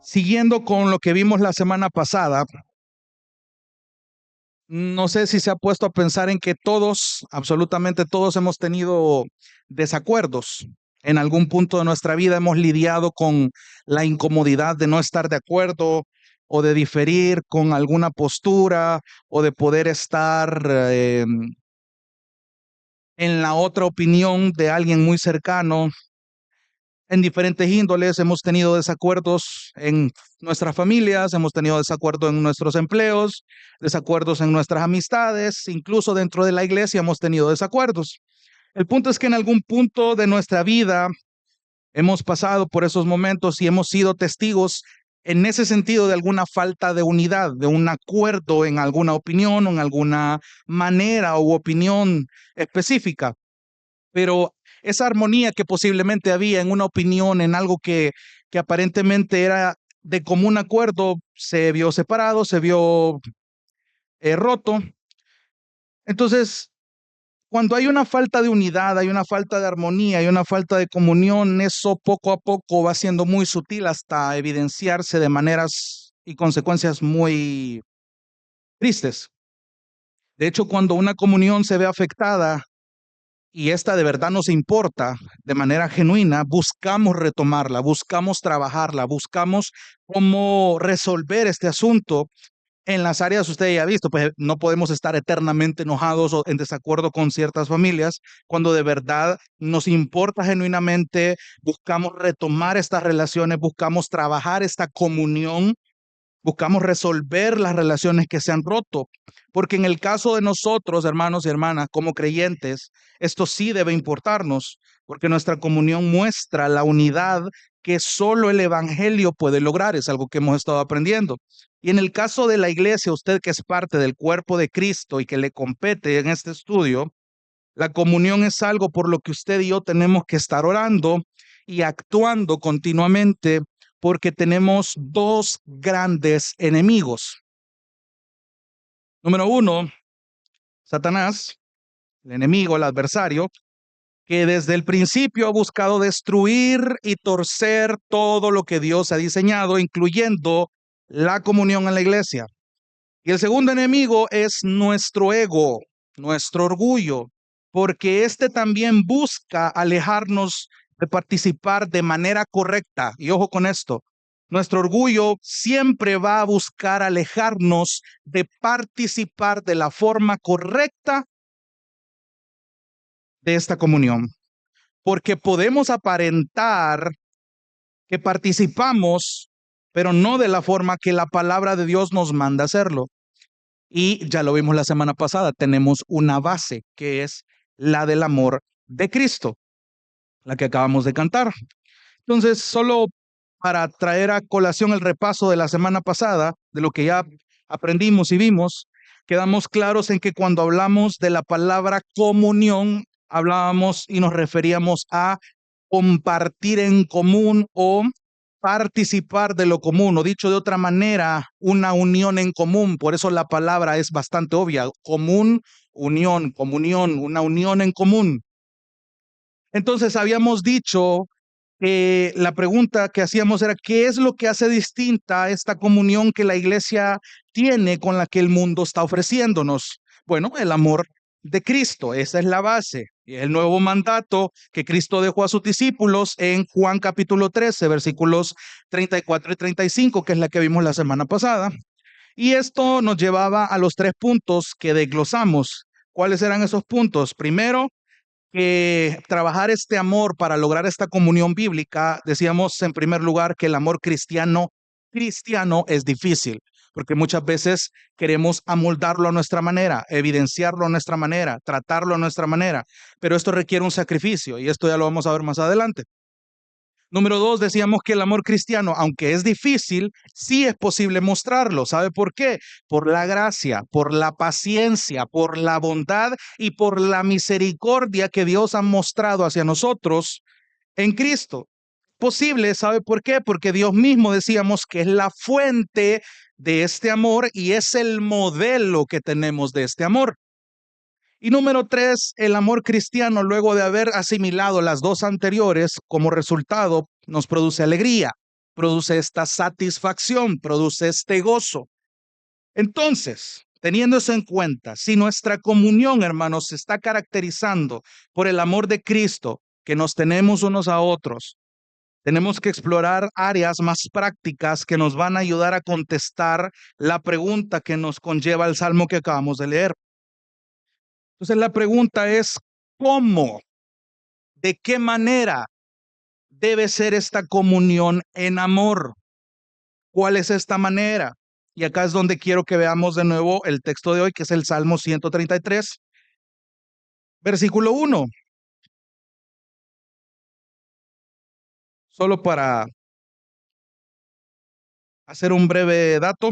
Siguiendo con lo que vimos la semana pasada, no sé si se ha puesto a pensar en que todos, absolutamente todos hemos tenido desacuerdos. En algún punto de nuestra vida hemos lidiado con la incomodidad de no estar de acuerdo o de diferir con alguna postura o de poder estar en la otra opinión de alguien muy cercano. En diferentes índoles hemos tenido desacuerdos en nuestras familias, hemos tenido desacuerdos en nuestros empleos, desacuerdos en nuestras amistades, incluso dentro de la iglesia hemos tenido desacuerdos. El punto es que en algún punto de nuestra vida hemos pasado por esos momentos y hemos sido testigos en ese sentido de alguna falta de unidad, de un acuerdo en alguna opinión o en alguna manera u opinión específica. Pero esa armonía que posiblemente había en una opinión, en algo que aparentemente era de común acuerdo, se vio separado, se vio roto. Entonces, cuando hay una falta de unidad, hay una falta de armonía, hay una falta de comunión, eso poco a poco va siendo muy sutil hasta evidenciarse de maneras y consecuencias muy tristes. De hecho, cuando una comunión se ve afectada, y esta de verdad nos importa de manera genuina, buscamos retomarla, buscamos trabajarla, buscamos cómo resolver este asunto en las áreas usted ya ha visto, pues no podemos estar eternamente enojados o en desacuerdo con ciertas familias. Cuando de verdad nos importa genuinamente, buscamos retomar estas relaciones, buscamos trabajar esta comunión, buscamos resolver las relaciones que se han roto, porque en el caso de nosotros, hermanos y hermanas, como creyentes, esto sí debe importarnos, porque nuestra comunión muestra la unidad que solo el Evangelio puede lograr, es algo que hemos estado aprendiendo. Y en el caso de la iglesia, usted que es parte del cuerpo de Cristo y que le compete en este estudio, la comunión es algo por lo que usted y yo tenemos que estar orando y actuando continuamente porque tenemos dos grandes enemigos. Número uno, Satanás, el enemigo, el adversario, que desde el principio ha buscado destruir y torcer todo lo que Dios ha diseñado, incluyendo la comunión en la iglesia. Y el segundo enemigo es nuestro ego, nuestro orgullo, porque este también busca alejarnos de participar de manera correcta. Y ojo con esto, nuestro orgullo siempre va a buscar alejarnos de participar de la forma correcta de esta comunión, porque podemos aparentar que participamos, pero no de la forma que la palabra de Dios nos manda hacerlo. Y ya lo vimos la semana pasada, tenemos una base que es la del amor de Cristo, la que acabamos de cantar. Entonces, solo para traer a colación el repaso de la semana pasada, de lo que ya aprendimos y vimos, quedamos claros en que cuando hablamos de la palabra comunión, hablábamos y nos referíamos a compartir en común o participar de lo común, o dicho de otra manera, una unión en común. Por eso la palabra es bastante obvia, común, unión, comunión, una unión en común. Entonces habíamos dicho que la pregunta que hacíamos era, ¿qué es lo que hace distinta esta comunión que la iglesia tiene con la que el mundo está ofreciéndonos? Bueno, el amor de Cristo, esa es la base. Y el nuevo mandato que Cristo dejó a sus discípulos en Juan capítulo 13, versículos 34 y 35, que es la que vimos la semana pasada. Y esto nos llevaba a los tres puntos que desglosamos. ¿Cuáles eran esos puntos? Primero, que trabajar este amor para lograr esta comunión bíblica, decíamos en primer lugar que el amor cristiano es difícil, porque muchas veces queremos amoldarlo a nuestra manera, evidenciarlo a nuestra manera, tratarlo a nuestra manera, pero esto requiere un sacrificio y esto ya lo vamos a ver más adelante. Número dos, decíamos que el amor cristiano, aunque es difícil, sí es posible mostrarlo. ¿Sabe por qué? Por la gracia, por la paciencia, por la bondad y por la misericordia que Dios ha mostrado hacia nosotros en Cristo. Posible, ¿sabe por qué? Porque Dios mismo decíamos que es la fuente de este amor y es el modelo que tenemos de este amor. Y número tres, el amor cristiano, luego de haber asimilado las dos anteriores, como resultado, nos produce alegría. produce esta satisfacción, produce este gozo. Entonces, teniendo eso en cuenta, si nuestra comunión, hermanos, se está caracterizando por el amor de Cristo que nos tenemos unos a otros, tenemos que explorar áreas más prácticas que nos van a ayudar a contestar la pregunta que nos conlleva el salmo que acabamos de leer. Entonces, la pregunta es, ¿cómo? ¿De qué manera debe ser esta comunión en amor? ¿Cuál es esta manera? Y acá es donde quiero que veamos de nuevo el texto de hoy, que es el Salmo 133, versículo 1. Solo para hacer un breve dato,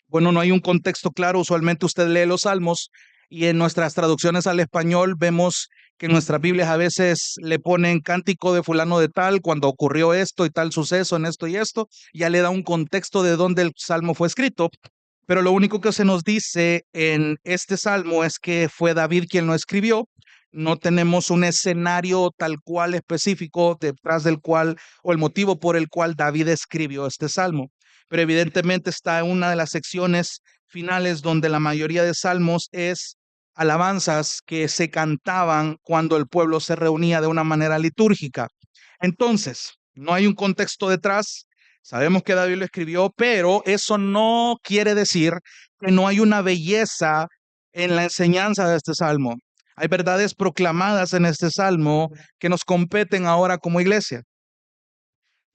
bueno, no hay un contexto claro. Usualmente usted lee los salmos y en nuestras traducciones al español vemos que en nuestras Biblias a veces le ponen cántico de fulano de tal cuando ocurrió esto y tal suceso en esto y esto. Ya le da un contexto de dónde el salmo fue escrito. Pero lo único que se nos dice en este salmo es que fue David quien lo escribió. No tenemos un escenario tal cual específico detrás del cual o el motivo por el cual David escribió este salmo. Pero evidentemente está en una de las secciones finales donde la mayoría de salmos es alabanzas que se cantaban cuando el pueblo se reunía de una manera litúrgica. Entonces, no hay un contexto detrás. Sabemos que David lo escribió, pero eso no quiere decir que no hay una belleza en la enseñanza de este salmo. Hay verdades proclamadas en este salmo que nos competen ahora como iglesia.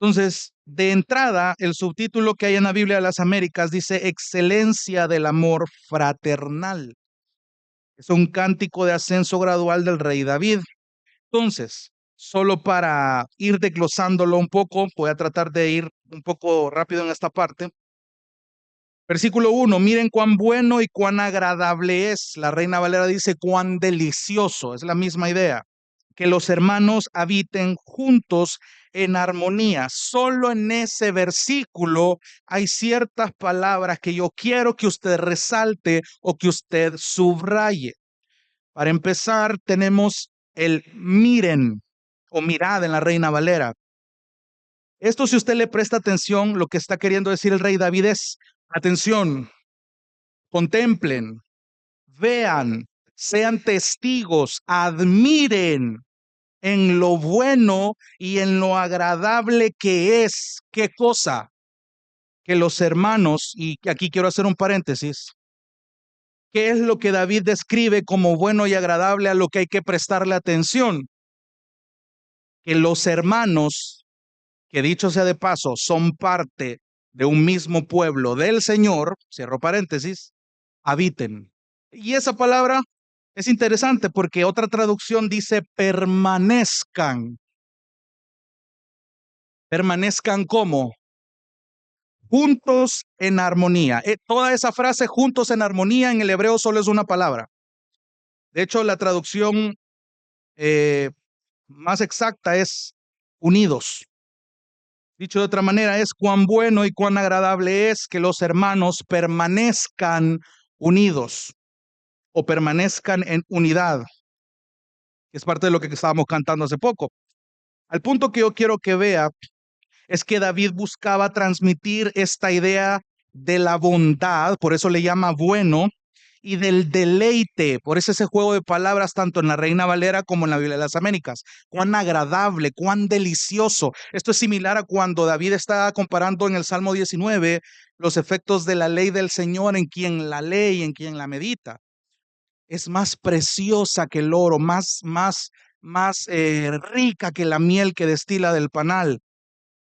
Entonces, de entrada, el subtítulo que hay en la Biblia de las Américas dice Excelencia del amor fraternal. Es un cántico de ascenso gradual del rey David. Entonces, solo para ir desglosándolo un poco, voy a tratar de ir un poco rápido en esta parte. Versículo 1, miren cuán bueno y cuán agradable es. La Reina Valera dice cuán delicioso, es la misma idea. Que los hermanos habiten juntos en armonía. Solo en ese versículo hay ciertas palabras que yo quiero que usted resalte o que usted subraye. Para empezar, tenemos el miren o mirad en la Reina Valera. Esto, si usted le presta atención, lo que está queriendo decir el rey David es, atención, contemplen, vean, sean testigos, admiren en lo bueno y en lo agradable que es. ¿Qué cosa? Que los hermanos, y aquí quiero hacer un paréntesis, ¿qué es lo que David describe como bueno y agradable a lo que hay que prestarle atención? Que los hermanos, que dicho sea de paso, son parte de un mismo pueblo del Señor, cierro paréntesis, habiten. Y esa palabra es interesante porque otra traducción dice permanezcan. Permanezcan como juntos en armonía. Toda esa frase juntos en armonía en el hebreo solo es una palabra. De hecho, la traducción eh, más exacta es unidos. Dicho de otra manera, es cuán bueno y cuán agradable es que los hermanos permanezcan unidos o permanezcan en unidad, que es parte de lo que estábamos cantando hace poco. Al punto que yo quiero que vea es que David buscaba transmitir esta idea de la bondad, por eso le llama bueno, y del deleite, por eso ese juego de palabras tanto en la Reina Valera como en la Biblia de las Américas. Cuán agradable, cuán delicioso. Esto es similar a cuando David está comparando en el Salmo 19 los efectos de la ley del Señor en quien la lee y en quien la medita. Es más preciosa que el oro, más rica que la miel que destila del panal.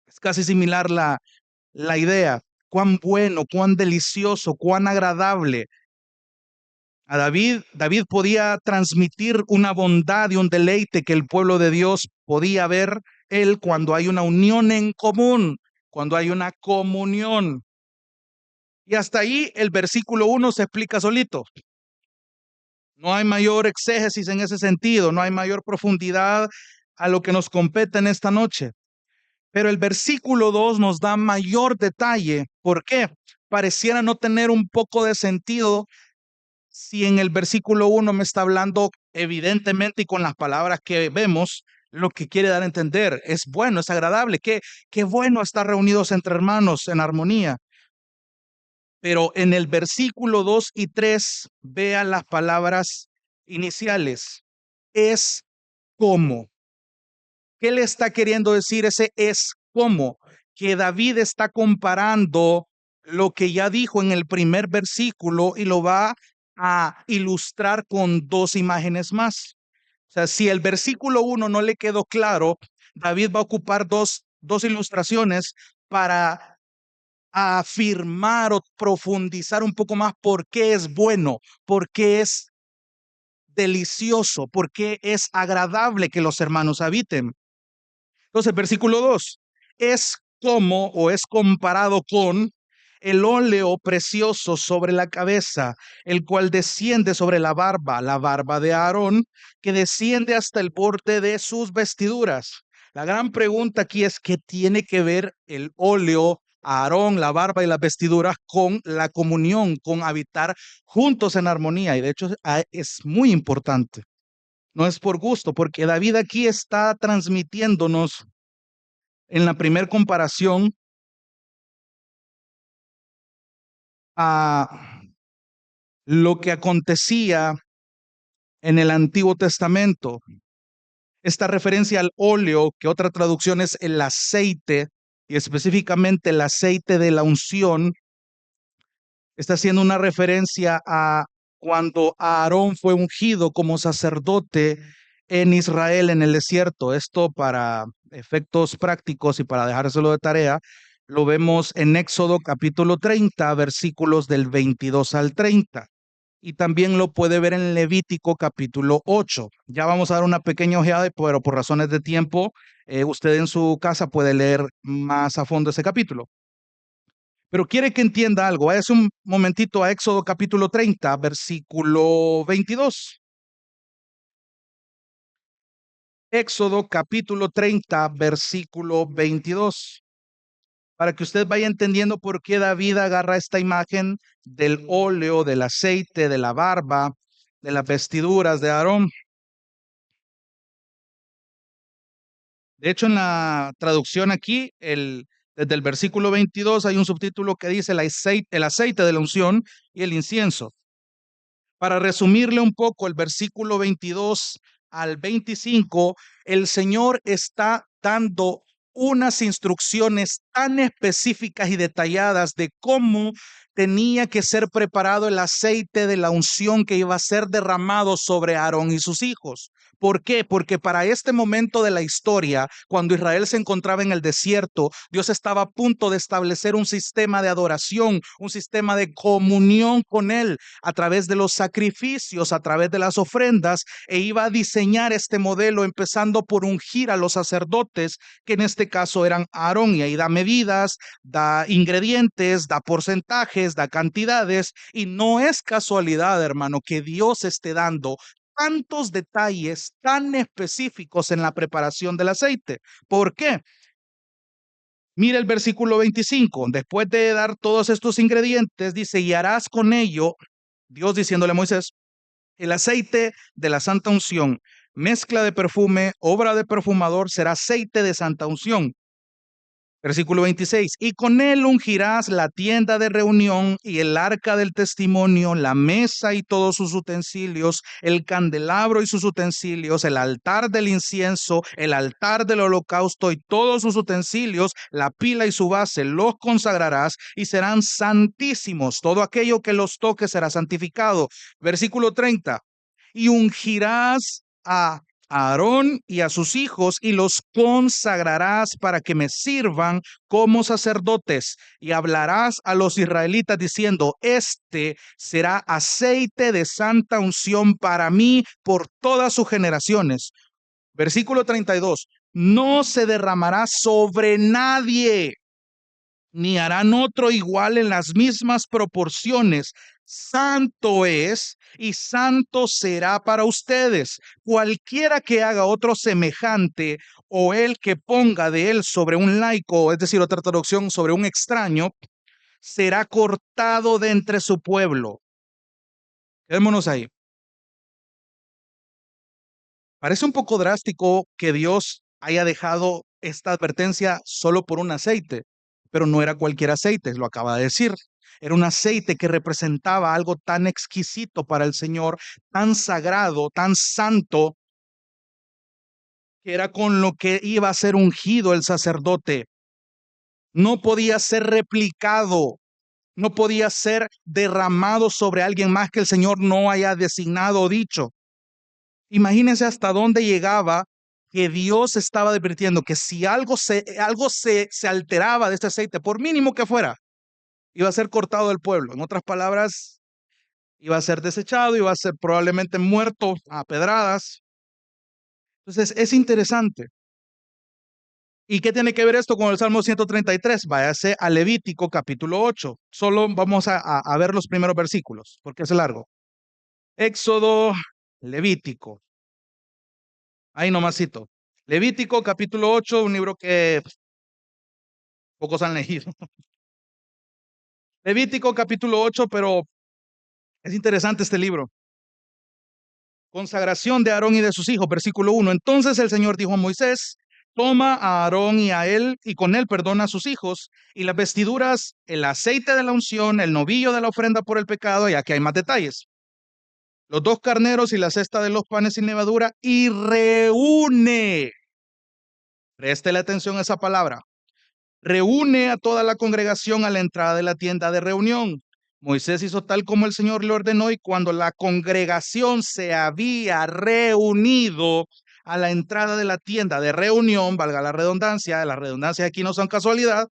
Es casi similar la idea. Cuán bueno, cuán delicioso, cuán agradable. A David podía transmitir una bondad y un deleite que el pueblo de Dios podía ver él cuando hay una unión en común, cuando hay una comunión. Y hasta ahí el versículo 1 se explica solito. No hay mayor exégesis en ese sentido, no hay mayor profundidad a lo que nos compete en esta noche. Pero el versículo 2 nos da mayor detalle. ¿Por qué? Pareciera no tener un poco de sentido si en el versículo 1 me está hablando evidentemente y con las palabras que vemos, lo que quiere dar a entender. Es bueno, es agradable, qué bueno estar reunidos entre hermanos en armonía. Pero en el versículo 2 y 3, vean las palabras iniciales. Es como. ¿Qué le está queriendo decir ese es como? Que David está comparando lo que ya dijo en el primer versículo y lo va a ilustrar con dos imágenes más. O sea, si el versículo 1 no le quedó claro, David va a ocupar dos ilustraciones para afirmar o profundizar un poco más por qué es bueno, por qué es delicioso, por qué es agradable que los hermanos habiten. Entonces, versículo 2, es como o es comparado con el óleo precioso sobre la cabeza, el cual desciende sobre la barba de Aarón, que desciende hasta el borde de sus vestiduras. La gran pregunta aquí es: ¿qué tiene que ver el óleo, Aarón, la barba y las vestiduras con la comunión, con habitar juntos en armonía? Y de hecho es muy importante. No es por gusto, porque David aquí está transmitiéndonos en la primera comparación a lo que acontecía en el Antiguo Testamento. Esta referencia al óleo, que otra traducción es el aceite, y específicamente el aceite de la unción, está haciendo una referencia a cuando Aarón fue ungido como sacerdote en Israel en el desierto. Esto, para efectos prácticos y para dejárselo de tarea, lo vemos en Éxodo capítulo 30, versículos del 22 al 30. Y también lo puede ver en Levítico capítulo 8. Ya vamos a dar una pequeña ojeada, pero por razones de tiempo, usted en su casa puede leer más a fondo ese capítulo. Pero quiere que entienda algo. Váyase un momentito a Éxodo capítulo 30, versículo 22. Éxodo capítulo 30, versículo 22. Para que usted vaya entendiendo por qué David agarra esta imagen del óleo, del aceite, de la barba, de las vestiduras de Aarón. De hecho, en la traducción aquí, desde el versículo 22 hay un subtítulo que dice el aceite de la unción y el incienso. Para resumirle un poco el versículo 22 al 25, el Señor está dando unas instrucciones tan específicas y detalladas de cómo tenía que ser preparado el aceite de la unción que iba a ser derramado sobre Aarón y sus hijos. ¿Por qué? Porque para este momento de la historia, cuando Israel se encontraba en el desierto, Dios estaba a punto de establecer un sistema de adoración, un sistema de comunión con Él a través de los sacrificios, a través de las ofrendas, e iba a diseñar este modelo empezando por ungir a los sacerdotes, que en este caso eran Aarón, y ahí da medidas, da ingredientes, da porcentajes, da cantidades, y no es casualidad, hermano, que Dios esté dando tantos detalles tan específicos en la preparación del aceite. ¿Por qué? Mira el versículo 25. Después de dar todos estos ingredientes, dice: y harás con ello, Dios diciéndole a Moisés, el aceite de la santa unción, mezcla de perfume, obra de perfumador, será aceite de santa unción. Versículo 26, y con él ungirás la tienda de reunión y el arca del testimonio, la mesa y todos sus utensilios, el candelabro y sus utensilios, el altar del incienso, el altar del holocausto y todos sus utensilios, la pila y su base, los consagrarás y serán santísimos. Todo aquello que los toque será santificado. Versículo 30, y ungirás a Aarón y a sus hijos y los consagrarás para que me sirvan como sacerdotes, y hablarás a los israelitas diciendo: este será aceite de santa unción para mí por todas sus generaciones. Versículo 32, no se derramará sobre nadie, ni harán otro igual en las mismas proporciones. Santo es y santo será para ustedes. Cualquiera que haga otro semejante, o el que ponga de él sobre un laico, es decir, otra traducción, sobre un extraño, será cortado de entre su pueblo. Quedémonos ahí. Parece un poco drástico que Dios haya dejado esta advertencia solo por un aceite, pero no era cualquier aceite, lo acaba de decir. Era un aceite que representaba algo tan exquisito para el Señor, tan sagrado, tan santo, que era con lo que iba a ser ungido el sacerdote. No podía ser replicado, no podía ser derramado sobre alguien más que el Señor no haya designado o dicho. Imagínense hasta dónde llegaba, que Dios estaba advirtiendo que si algo se alteraba de este aceite, por mínimo que fuera, iba a ser cortado del pueblo. En otras palabras, iba a ser desechado, iba a ser probablemente muerto a pedradas. Entonces, es interesante. ¿Y qué tiene que ver esto con el Salmo 133? Váyase a Levítico capítulo 8. Solo vamos a ver los primeros versículos, porque es largo. Éxodo, Levítico. Ahí nomásito. Levítico capítulo 8, un libro que pocos han leído. Levítico capítulo 8, pero es interesante este libro. Consagración de Aarón y de sus hijos, versículo 1. Entonces el Señor dijo a Moisés: toma a Aarón y a él, y con él perdona a sus hijos, y las vestiduras, el aceite de la unción, el novillo de la ofrenda por el pecado, y aquí hay más detalles. Los 2 carneros y la cesta de los panes sin levadura, y reúne. Préstele atención a esa palabra. Reúne a toda la congregación a la entrada de la tienda de reunión. Moisés hizo tal como el Señor le ordenó, y cuando la congregación se había reunido a la entrada de la tienda de reunión, valga la redundancia, las redundancias aquí no son casualidad,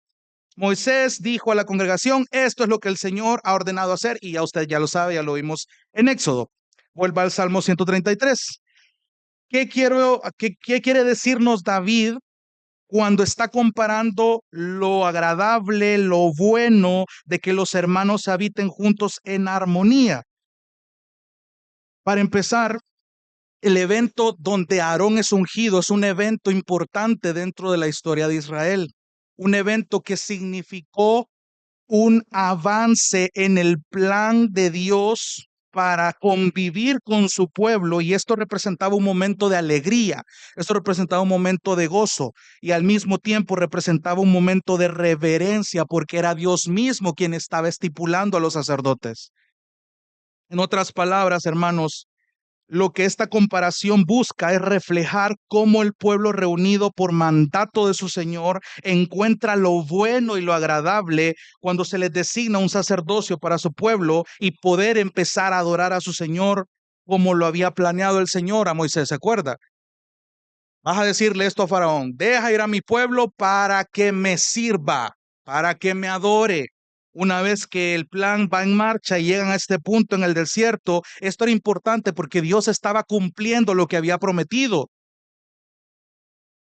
Moisés dijo a la congregación: esto es lo que el Señor ha ordenado hacer, y ya usted ya lo sabe, ya lo vimos en Éxodo. Vuelva al Salmo 133. ¿Qué quiere decirnos David cuando está comparando lo agradable, lo bueno de que los hermanos habiten juntos en armonía? Para empezar, el evento donde Aarón es ungido es un evento importante dentro de la historia de Israel, un evento que significó un avance en el plan de Dios para convivir con su pueblo, y esto representaba un momento de alegría, esto representaba un momento de gozo, y al mismo tiempo representaba un momento de reverencia, porque era Dios mismo quien estaba estipulando a los sacerdotes. En otras palabras, hermanos, lo que esta comparación busca es reflejar cómo el pueblo reunido por mandato de su Señor encuentra lo bueno y lo agradable cuando se les designa un sacerdocio para su pueblo, y poder empezar a adorar a su Señor como lo había planeado el Señor a Moisés. ¿Se acuerda? Vas a decirle esto a Faraón: deja ir a mi pueblo para que me sirva, para que me adore. Una vez que el plan va en marcha y llegan a este punto en el desierto, esto era importante porque Dios estaba cumpliendo lo que había prometido.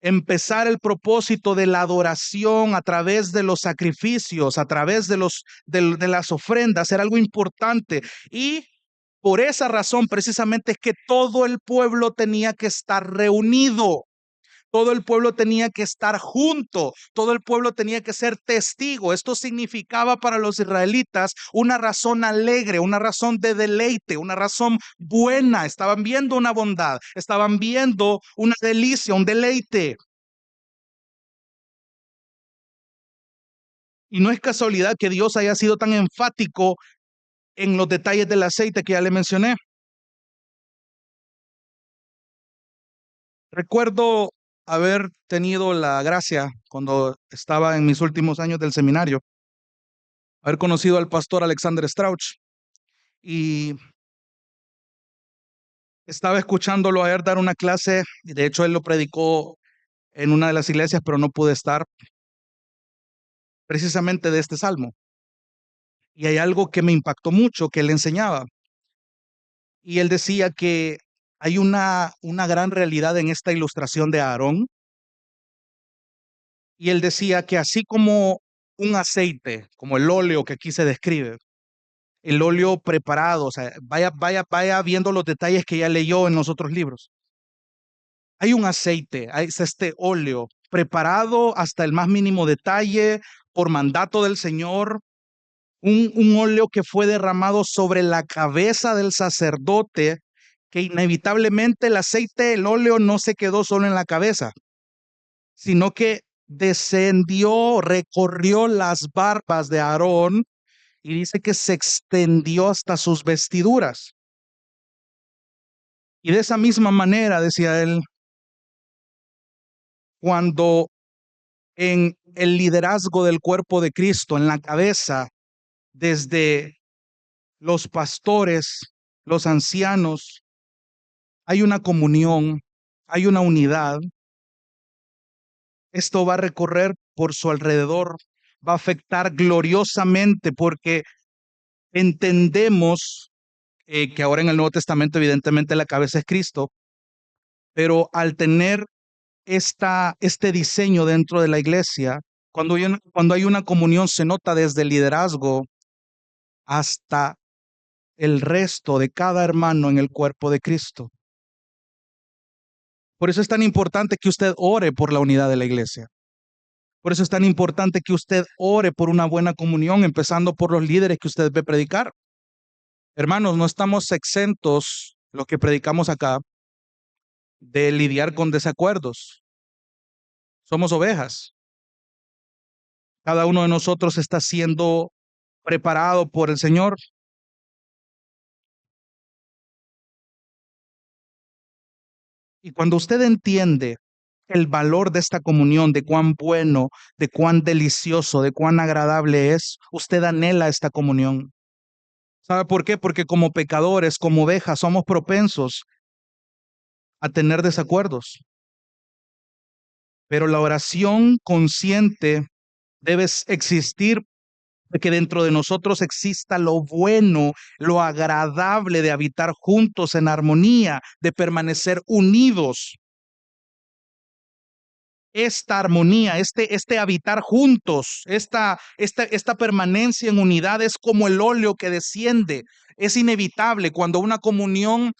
Empezar el propósito de la adoración a través de los sacrificios, a través de las ofrendas, era algo importante. Y por esa razón precisamente es que todo el pueblo tenía que estar reunido. Todo el pueblo tenía que estar junto, todo el pueblo tenía que ser testigo. Esto significaba para los israelitas una razón alegre, una razón de deleite, una razón buena. Estaban viendo una bondad, estaban viendo una delicia, un deleite. Y no es casualidad que Dios haya sido tan enfático en los detalles del aceite que ya le mencioné. Recuerdo haber tenido la gracia, cuando estaba en mis últimos años del seminario, haber conocido al pastor Alexander Strauch, y estaba escuchándolo a él dar una clase, y de hecho él lo predicó en una de las iglesias, pero no pude estar, precisamente de este salmo. Y hay algo que me impactó mucho que él enseñaba. Y él decía que hay una gran realidad en esta ilustración de Aarón. Y él decía que así como un aceite, como el óleo que aquí se describe, el óleo preparado, o sea, vaya viendo los detalles que ya leyó en los otros libros. Hay un aceite, es este óleo preparado hasta el más mínimo detalle por mandato del Señor, un óleo que fue derramado sobre la cabeza del sacerdote, que inevitablemente el aceite, el óleo no se quedó solo en la cabeza, sino que descendió, recorrió las barbas de Aarón y dice que se extendió hasta sus vestiduras. Y de esa misma manera, decía él, cuando en el liderazgo del cuerpo de Cristo, en la cabeza, desde los pastores, los ancianos, hay una comunión, hay una unidad. Esto va a recorrer por su alrededor, va a afectar gloriosamente porque entendemos que ahora en el Nuevo Testamento evidentemente la cabeza es Cristo, pero al tener este diseño dentro de la iglesia, cuando hay una comunión se nota desde el liderazgo hasta el resto de cada hermano en el cuerpo de Cristo. Por eso es tan importante que usted ore por la unidad de la iglesia. Por eso es tan importante que usted ore por una buena comunión, empezando por los líderes que usted ve predicar. Hermanos, no estamos exentos, los que predicamos acá, de lidiar con desacuerdos. Somos ovejas. Cada uno de nosotros está siendo preparado por el Señor. Y cuando usted entiende el valor de esta comunión, de cuán bueno, de cuán delicioso, de cuán agradable es, usted anhela esta comunión. ¿Sabe por qué? Porque como pecadores, como ovejas, somos propensos a tener desacuerdos. Pero la oración consciente debe existir que dentro de nosotros exista lo bueno, lo agradable de habitar juntos en armonía, de permanecer unidos. Esta armonía, este habitar juntos, esta permanencia en unidad es como el óleo que desciende. Es inevitable cuando una comunión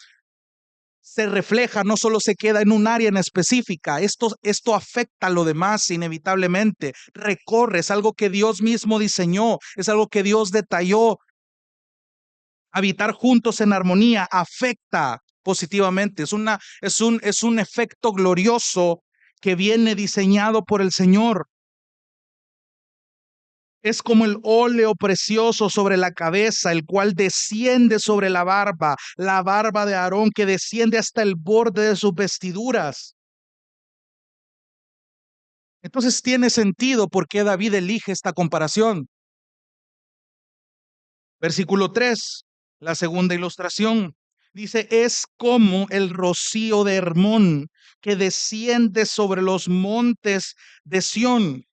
se refleja, no solo se queda en un área en específica, esto afecta a lo demás inevitablemente, recorre, es algo que Dios mismo diseñó, es algo que Dios detalló. Habitar juntos en armonía afecta positivamente, es un efecto glorioso que viene diseñado por el Señor. Es como el óleo precioso sobre la cabeza, el cual desciende sobre la barba de Aarón que desciende hasta el borde de sus vestiduras. Entonces tiene sentido por qué David elige esta comparación. Versículo 3, la segunda ilustración. Dice, es como el rocío de Hermón que desciende sobre los montes de Sión.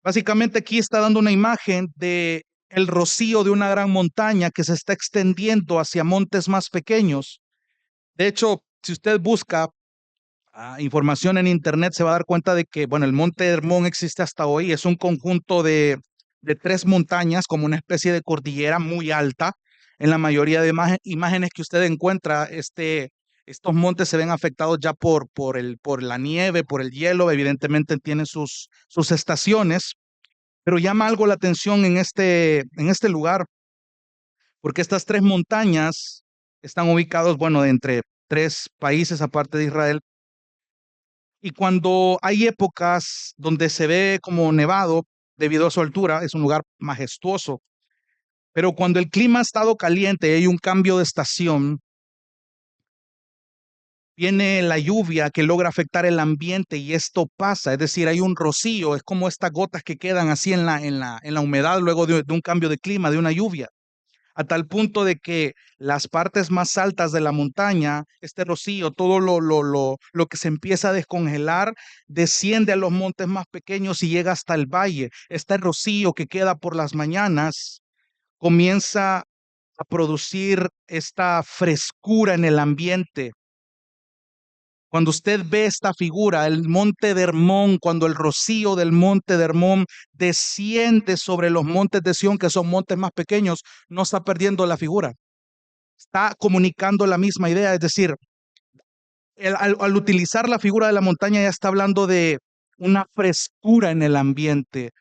Básicamente aquí está dando una imagen de el rocío de una gran montaña que se está extendiendo hacia montes más pequeños. De hecho, si usted busca información en internet, se va a dar cuenta de que, bueno, el monte Hermón existe hasta hoy. Es un conjunto de tres montañas, como una especie de cordillera muy alta. En la mayoría de imágenes que usted encuentra, estos montes se ven afectados ya por la nieve, por el hielo. Evidentemente tienen sus estaciones. Pero llama algo la atención en este lugar, porque estas tres montañas están ubicados, bueno, entre tres países aparte de Israel. Y cuando hay épocas donde se ve como nevado debido a su altura, es un lugar majestuoso. Pero cuando el clima ha estado caliente y hay un cambio de estación, viene la lluvia que logra afectar el ambiente y esto pasa, es decir, hay un rocío, es como estas gotas que quedan así en la humedad luego de un cambio de clima, de una lluvia, a tal punto de que las partes más altas de la montaña, este rocío, todo lo que se empieza a descongelar, desciende a los montes más pequeños y llega hasta el valle. Este rocío que queda por las mañanas comienza a producir esta frescura en el ambiente. Cuando usted ve esta figura, el monte de Hermón, cuando el rocío del monte de Hermón desciende sobre los montes de Sión, que son montes más pequeños, no está perdiendo la figura. Está comunicando la misma idea, es decir, al utilizar la figura de la montaña ya está hablando de una frescura en el ambiente,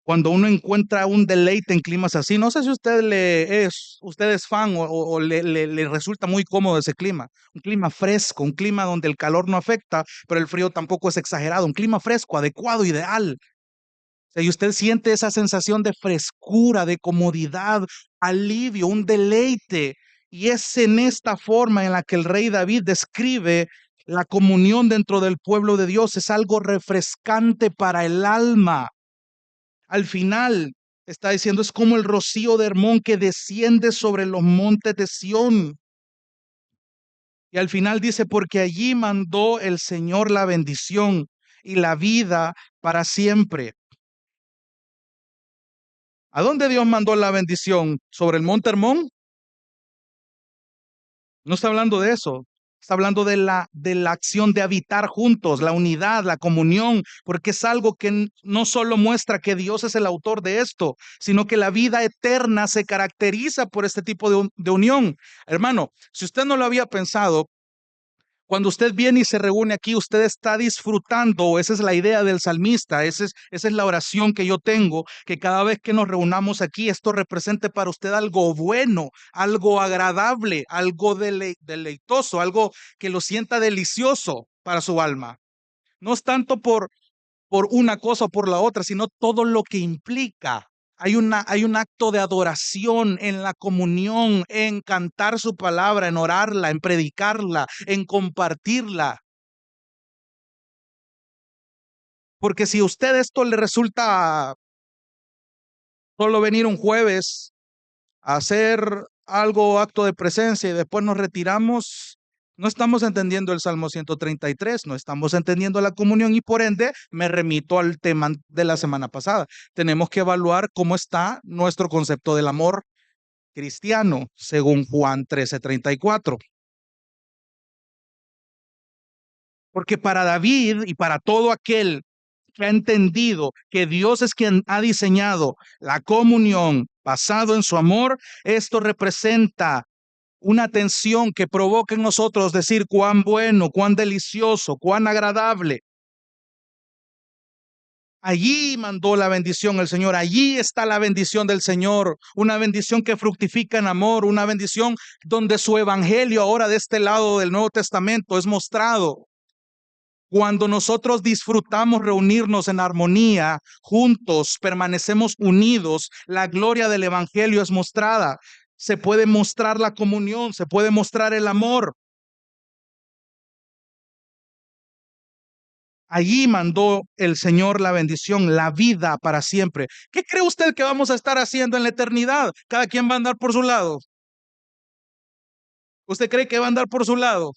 Cuando uno encuentra un deleite en climas así, no sé si usted es fan o le resulta muy cómodo ese clima. Un clima fresco, un clima donde el calor no afecta, pero el frío tampoco es exagerado. Un clima fresco, adecuado, ideal. O sea, y usted siente esa sensación de frescura, de comodidad, alivio, un deleite. Y es en esta forma en la que el rey David describe la comunión dentro del pueblo de Dios. Es algo refrescante para el alma. Al final está diciendo, es como el rocío de Hermón que desciende sobre los montes de Sión. Y al final dice, porque allí mandó el Señor la bendición y la vida para siempre. ¿A dónde Dios mandó la bendición? ¿Sobre el monte Hermón? No está hablando de eso. Está hablando de la acción de habitar juntos, la unidad, la comunión, porque es algo que no solo muestra que Dios es el autor de esto, sino que la vida eterna se caracteriza por este tipo de unión. Hermano, si usted no lo había pensado, cuando usted viene y se reúne aquí, usted está disfrutando, esa es la idea del salmista, esa es la oración que yo tengo, que cada vez que nos reunamos aquí, esto represente para usted algo bueno, algo agradable, algo deleitoso, algo que lo sienta delicioso para su alma. No es tanto por una cosa o por la otra, sino todo lo que implica. Hay un acto de adoración en la comunión, en cantar su palabra, en orarla, en predicarla, en compartirla. Porque si a usted esto le resulta solo venir un jueves a hacer algo, acto de presencia y después nos retiramos, no estamos entendiendo el Salmo 133, no estamos entendiendo la comunión y por ende me remito al tema de la semana pasada. Tenemos que evaluar cómo está nuestro concepto del amor cristiano, según Juan 13:34. Porque para David y para todo aquel que ha entendido que Dios es quien ha diseñado la comunión basado en su amor, esto representa una tensión que provoca en nosotros decir cuán bueno, cuán delicioso, cuán agradable. Allí mandó la bendición el Señor, allí está la bendición del Señor, una bendición que fructifica en amor, una bendición donde su evangelio ahora de este lado del Nuevo Testamento es mostrado. Cuando nosotros disfrutamos reunirnos en armonía, juntos, permanecemos unidos, la gloria del evangelio es mostrada. Se puede mostrar la comunión, se puede mostrar el amor. Allí mandó el Señor la bendición, la vida para siempre. ¿Qué cree usted que vamos a estar haciendo en la eternidad? Cada quien va a andar por su lado. ¿Usted cree que va a andar por su lado?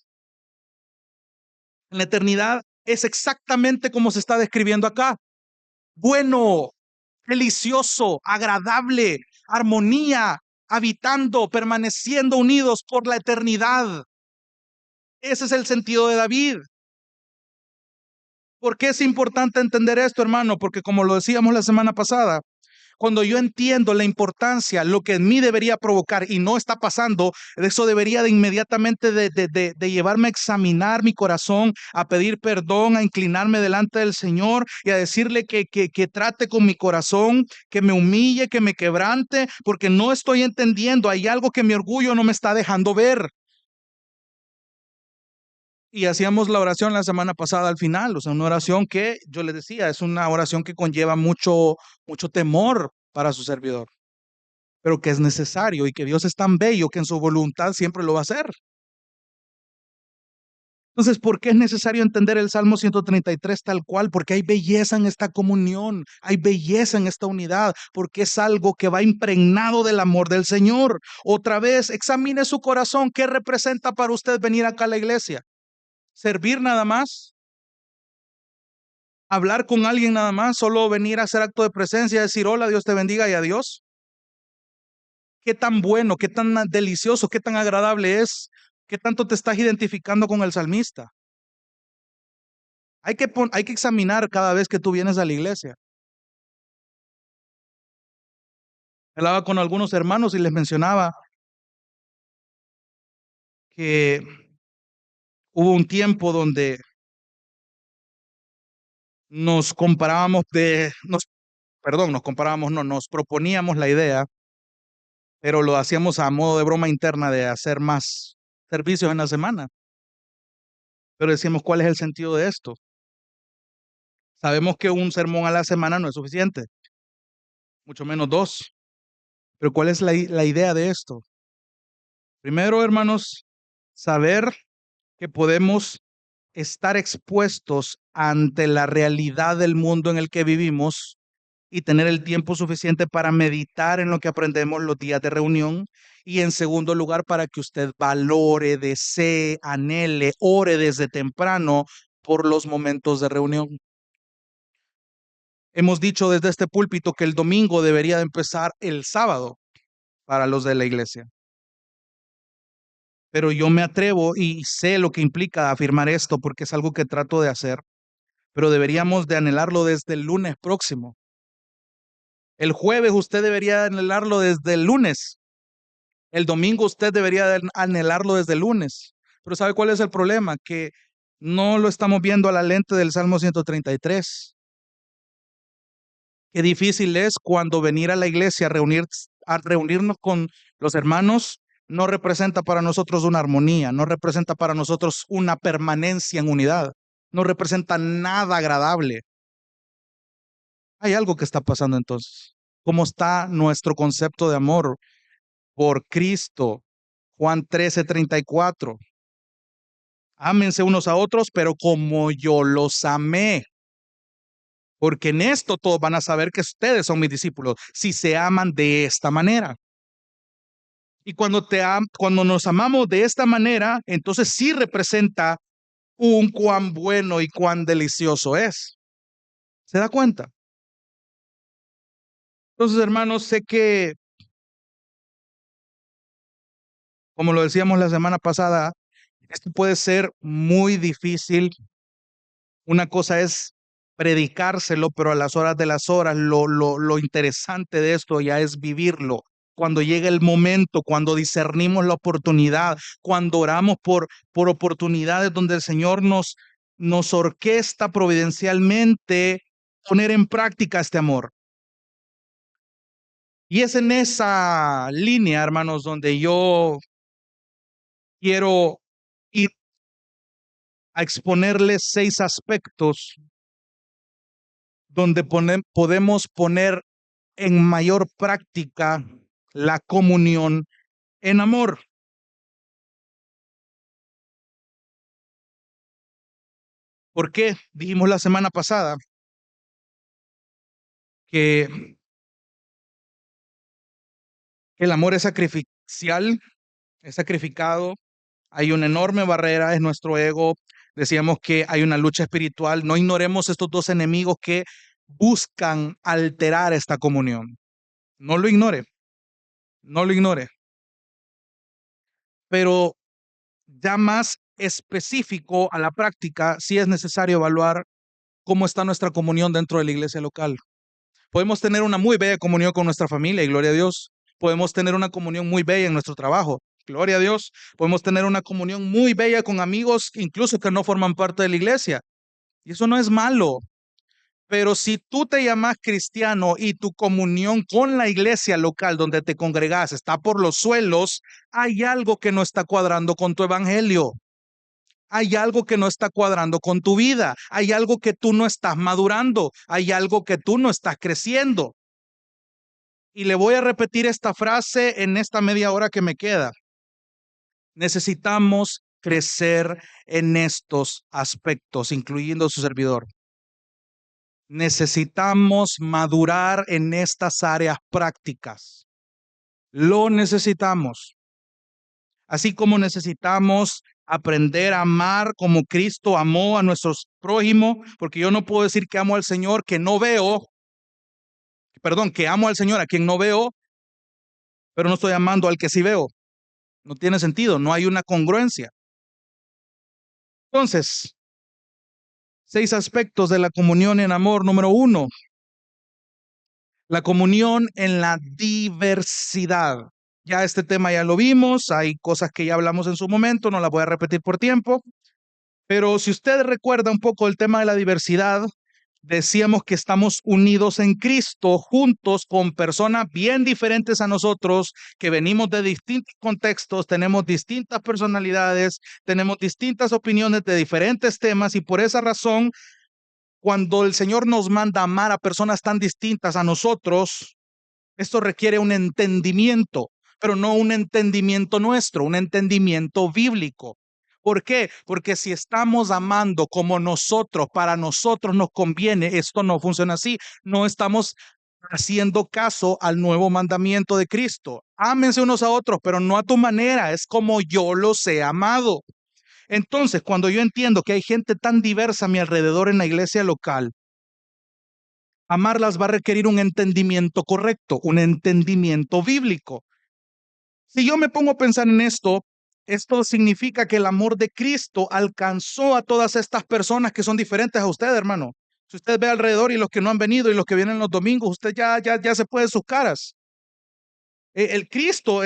En la eternidad es exactamente como se está describiendo acá. Bueno, delicioso, agradable, armonía, habitando, permaneciendo unidos por la eternidad. Ese es el sentido de David. ¿Por qué es importante entender esto, hermano? Porque como lo decíamos la semana pasada, cuando yo entiendo la importancia, lo que en mí debería provocar y no está pasando, eso debería de inmediatamente de llevarme a examinar mi corazón, a pedir perdón, a inclinarme delante del Señor y a decirle que trate con mi corazón, que me humille, que me quebrante, porque no estoy entendiendo, hay algo que mi orgullo no me está dejando ver. Y hacíamos la oración la semana pasada al final, o sea, una oración que yo les decía, es una oración que conlleva mucho temor para su servidor, pero que es necesario y que Dios es tan bello que en su voluntad siempre lo va a hacer. Entonces, ¿por qué es necesario entender el Salmo 133 tal cual? Porque hay belleza en esta comunión, hay belleza en esta unidad, porque es algo que va impregnado del amor del Señor. Otra vez, examine su corazón, ¿qué representa para usted venir acá a la iglesia? ¿Servir nada más? ¿Hablar con alguien nada más? ¿Solo venir a hacer acto de presencia, decir hola, Dios te bendiga y adiós? ¿Qué tan bueno, qué tan delicioso, qué tan agradable es? ¿Qué tanto te estás identificando con el salmista? Hay que examinar cada vez que tú vienes a la iglesia. Hablaba con algunos hermanos y les mencionaba que hubo un tiempo donde nos comparábamos perdón, nos comparábamos, no, nos proponíamos la idea, pero lo hacíamos a modo de broma interna de hacer más servicios en la semana. Pero decíamos, ¿cuál es el sentido de esto? Sabemos que un sermón a la semana no es suficiente, mucho menos dos. Pero ¿cuál es la idea de esto? Primero, hermanos, saber que podemos estar expuestos ante la realidad del mundo en el que vivimos y tener el tiempo suficiente para meditar en lo que aprendemos los días de reunión. Y en segundo lugar, para que usted valore, desee, anhele, ore desde temprano por los momentos de reunión. Hemos dicho desde este púlpito que el domingo debería de empezar el sábado para los de la iglesia. Pero yo me atrevo y sé lo que implica afirmar esto porque es algo que trato de hacer, pero deberíamos de anhelarlo desde el lunes próximo. El jueves usted debería anhelarlo desde el lunes. El domingo usted debería de anhelarlo desde el lunes. Pero ¿sabe cuál es el problema? Que no lo estamos viendo a la lente del Salmo 133. Qué difícil es cuando venir a la iglesia a reunirnos con los hermanos no representa para nosotros una armonía, no representa para nosotros una permanencia en unidad, no representa nada agradable. Hay algo que está pasando entonces. ¿Cómo está nuestro concepto de amor por Cristo? Juan 13:34. Ámense unos a otros, pero como yo los amé. Porque en esto todos van a saber que ustedes son mis discípulos, si se aman de esta manera. Y cuando nos amamos de esta manera, entonces sí representa un cuán bueno y cuán delicioso es. ¿Se da cuenta? Entonces, hermanos, sé que, como lo decíamos la semana pasada, esto puede ser muy difícil. Una cosa es predicárselo, pero a las horas de las horas, lo interesante de esto ya es vivirlo. Cuando llega el momento, cuando discernimos la oportunidad, cuando oramos por oportunidades donde el Señor nos orquesta providencialmente poner en práctica este amor. Y es en esa línea, hermanos, donde yo quiero ir a exponerles 6 aspectos donde podemos poner en mayor práctica la comunión en amor. ¿Por qué? Dijimos la semana pasada que el amor es sacrificial, es sacrificado, hay una enorme barrera, es nuestro ego. Decíamos que hay una lucha espiritual. No ignoremos estos dos enemigos que buscan alterar esta comunión. No lo ignore, no lo ignore. Pero ya más específico a la práctica, sí es necesario evaluar cómo está nuestra comunión dentro de la iglesia local. Podemos tener una muy bella comunión con nuestra familia y gloria a Dios. Podemos tener una comunión muy bella en nuestro trabajo. Gloria a Dios. Podemos tener una comunión muy bella con amigos, incluso que no forman parte de la iglesia. Y eso no es malo. Pero si tú te llamas cristiano y tu comunión con la iglesia local donde te congregas está por los suelos, hay algo que no está cuadrando con tu evangelio. Hay algo que no está cuadrando con tu vida. Hay algo que tú no estás madurando. Hay algo que tú no estás creciendo. Y le voy a repetir esta frase en esta media hora que me queda. Necesitamos crecer en estos aspectos, incluyendo su servidor. Necesitamos madurar en estas áreas prácticas. Lo necesitamos. Así como necesitamos aprender a amar como Cristo amó a nuestros prójimos, porque yo no puedo decir que amo al Señor que no veo, perdón, que amo al Señor a quien no veo, pero no estoy amando al que sí veo. No tiene sentido, no hay una congruencia. Entonces, 6 aspectos de la comunión en amor. Número 1, la comunión en la diversidad. Ya este tema ya lo vimos, hay cosas que ya hablamos en su momento, no las voy a repetir por tiempo, pero si usted recuerda un poco el tema de la diversidad, decíamos que estamos unidos en Cristo, juntos con personas bien diferentes a nosotros, que venimos de distintos contextos, tenemos distintas personalidades, tenemos distintas opiniones de diferentes temas y por esa razón, cuando el Señor nos manda amar a personas tan distintas a nosotros, esto requiere un entendimiento, pero no un entendimiento nuestro, un entendimiento bíblico. ¿Por qué? Porque si estamos amando como nosotros, para nosotros nos conviene, esto no funciona así. No estamos haciendo caso al nuevo mandamiento de Cristo. Ámense unos a otros, pero no a tu manera, es como yo los he amado. Entonces, cuando yo entiendo que hay gente tan diversa a mi alrededor en la iglesia local, amarlas va a requerir un entendimiento correcto, un entendimiento bíblico. Si yo me pongo a pensar en esto significa que el amor de Cristo alcanzó a todas estas personas que son diferentes a usted, hermano. Si usted ve alrededor y los que no han venido y los que vienen los domingos, usted ya se puede sus caras. Cristo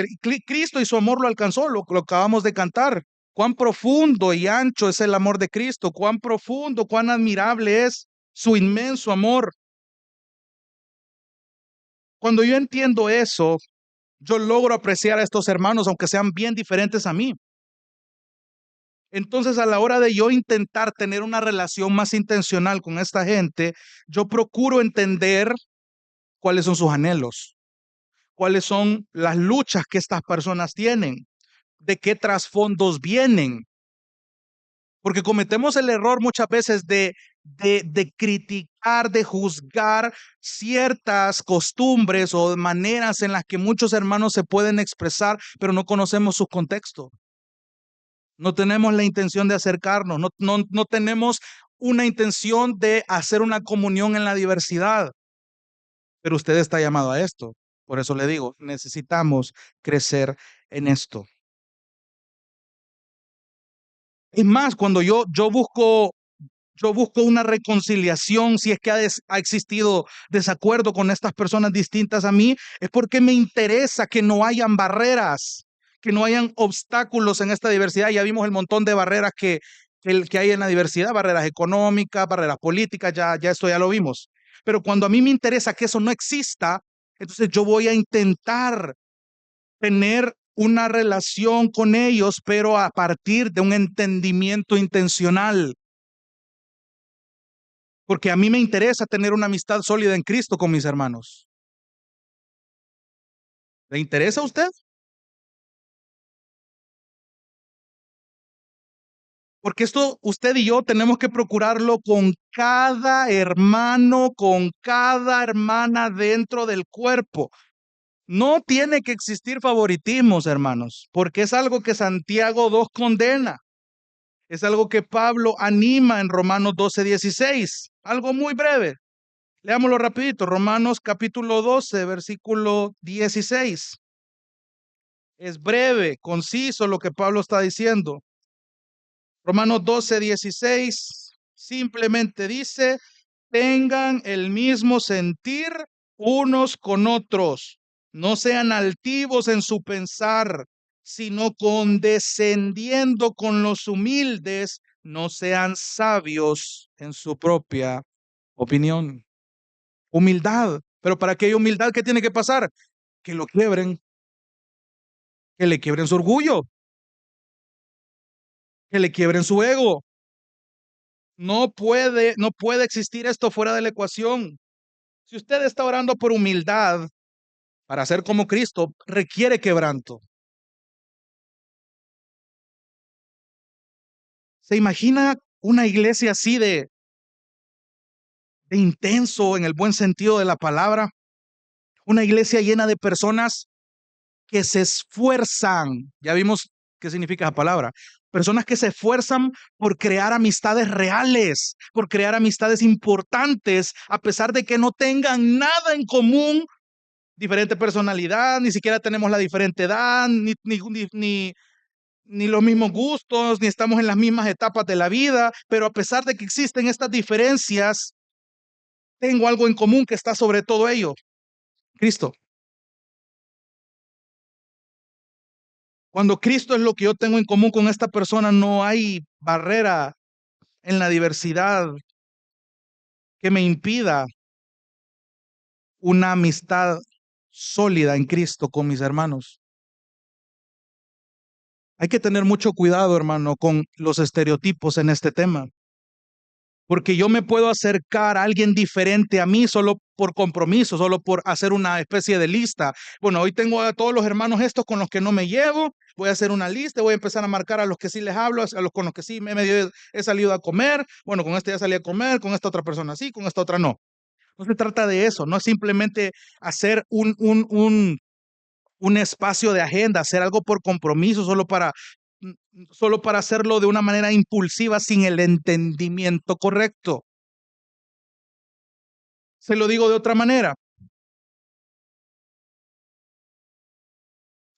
y su amor lo alcanzó, lo acabamos de cantar. Cuán profundo y ancho es el amor de Cristo, cuán profundo, cuán admirable es su inmenso amor. Cuando yo entiendo eso, yo logro apreciar a estos hermanos, aunque sean bien diferentes a mí. Entonces, a la hora de yo intentar tener una relación más intencional con esta gente, yo procuro entender cuáles son sus anhelos, cuáles son las luchas que estas personas tienen, de qué trasfondos vienen, porque cometemos el error muchas veces de criticar, de juzgar ciertas costumbres o maneras en las que muchos hermanos se pueden expresar, pero no conocemos su contexto. No tenemos la intención de acercarnos, no tenemos una intención de hacer una comunión en la diversidad, pero usted está llamado a esto. Por eso le digo, necesitamos crecer en esto. Es más, cuando yo busco una reconciliación, si es que ha existido desacuerdo con estas personas distintas a mí, es porque me interesa que no hayan barreras, que no hayan obstáculos en esta diversidad. Ya vimos el montón de barreras que hay en la diversidad, barreras económicas, barreras políticas, ya esto ya lo vimos. Pero cuando a mí me interesa que eso no exista, entonces yo voy a intentar tener una relación con ellos, pero a partir de un entendimiento intencional. Porque a mí me interesa tener una amistad sólida en Cristo con mis hermanos. ¿Le interesa a usted? Porque esto usted y yo tenemos que procurarlo con cada hermano, con cada hermana dentro del cuerpo. No tiene que existir favoritismos, hermanos, porque es algo que Santiago 2 condena. Es algo que Pablo anima en Romanos 12:16. Algo muy breve. Leámoslo rapidito. Romanos capítulo 12, versículo 16. Es breve, conciso lo que Pablo está diciendo. Romanos 12:16 simplemente dice, tengan el mismo sentir unos con otros, no sean altivos en su pensar, sino condescendiendo con los humildes, no sean sabios en su propia opinión. Humildad, pero para que haya humildad, ¿qué tiene que pasar? Que lo quiebren, que le quiebren su orgullo, que le quiebren su ego. No puede existir esto fuera de la ecuación. Si usted está orando por humildad para ser como Cristo, requiere quebranto. ¿Se imagina una iglesia así de intenso en el buen sentido de la palabra? Una iglesia llena de personas que se esfuerzan. Ya vimos qué significa esa palabra. Personas que se esfuerzan por crear amistades reales, por crear amistades importantes, a pesar de que no tengan nada en común, diferente personalidad, ni siquiera tenemos la diferente edad, ni los mismos gustos, ni estamos en las mismas etapas de la vida, pero a pesar de que existen estas diferencias, tengo algo en común que está sobre todo ello, Cristo. Cuando Cristo es lo que yo tengo en común con esta persona, no hay barrera en la diversidad que me impida una amistad sólida en Cristo con mis hermanos. Hay que tener mucho cuidado, hermano, con los estereotipos en este tema, porque yo me puedo acercar a alguien diferente a mí solo por compromiso, solo por hacer una especie de lista. Bueno, hoy tengo a todos los hermanos estos con los que no me llevo, voy a hacer una lista, voy a empezar a marcar a los que sí les hablo, a los con los que sí he salido a comer. Bueno, con este ya salí a comer, con esta otra persona sí, con esta otra no. No se trata de eso, no es simplemente hacer un espacio de agenda, hacer algo por compromiso, solo para hacerlo de una manera impulsiva sin el entendimiento correcto. Se lo digo de otra manera,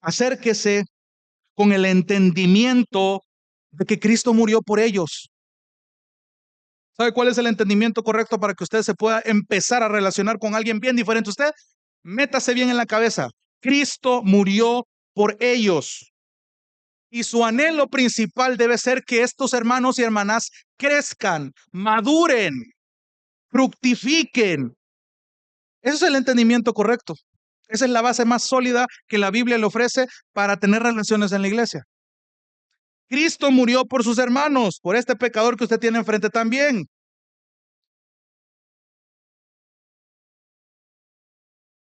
acérquese con el entendimiento de que Cristo murió por ellos. ¿Sabe cuál es el entendimiento correcto para que usted se pueda empezar a relacionar con alguien bien diferente a usted? Métase bien en la cabeza. Cristo murió por ellos. Y su anhelo principal debe ser que estos hermanos y hermanas crezcan, maduren, fructifiquen. Ese es el entendimiento correcto. Esa es la base más sólida que la Biblia le ofrece para tener relaciones en la iglesia. Cristo murió por sus hermanos, por este pecador que usted tiene enfrente también.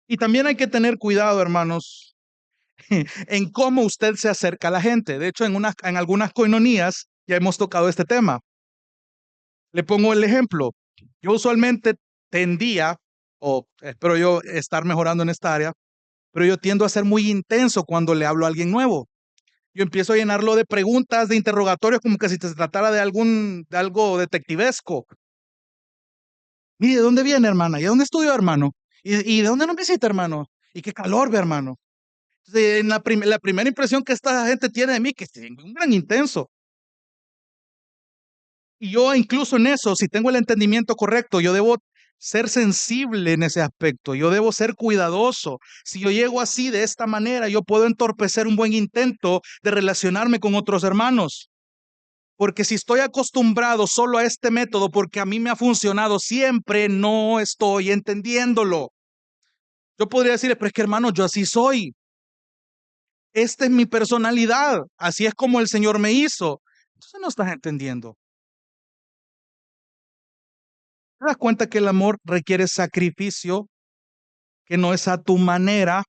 Y también hay que tener cuidado, hermanos, en cómo usted se acerca a la gente. De hecho, en algunas coinonías ya hemos tocado este tema. Le pongo el ejemplo. Yo usualmente tendía, o espero yo estar mejorando en esta área, pero yo tiendo a ser muy intenso cuando le hablo a alguien nuevo. Yo empiezo a llenarlo de preguntas, de interrogatorios, como que si se tratara de algo detectivesco. Mire, ¿de dónde viene, hermana? ¿Y de dónde estudió, hermano? ¿Y de dónde nos visita, hermano? ¿Y qué calor ve, hermano? Entonces, la primera impresión que esta gente tiene de mí, que es un gran intenso. Y yo incluso en eso, si tengo el entendimiento correcto, yo debo ser sensible en ese aspecto, yo debo ser cuidadoso. Si yo llego así, de esta manera, yo puedo entorpecer un buen intento de relacionarme con otros hermanos. Porque si estoy acostumbrado solo a este método, porque a mí me ha funcionado siempre, no estoy entendiéndolo. Yo podría decirle, pero es que hermano, yo así soy. Esta es mi personalidad. Así es como el Señor me hizo. Entonces no estás entendiendo. ¿Te das cuenta que el amor requiere sacrificio, que no es a tu manera?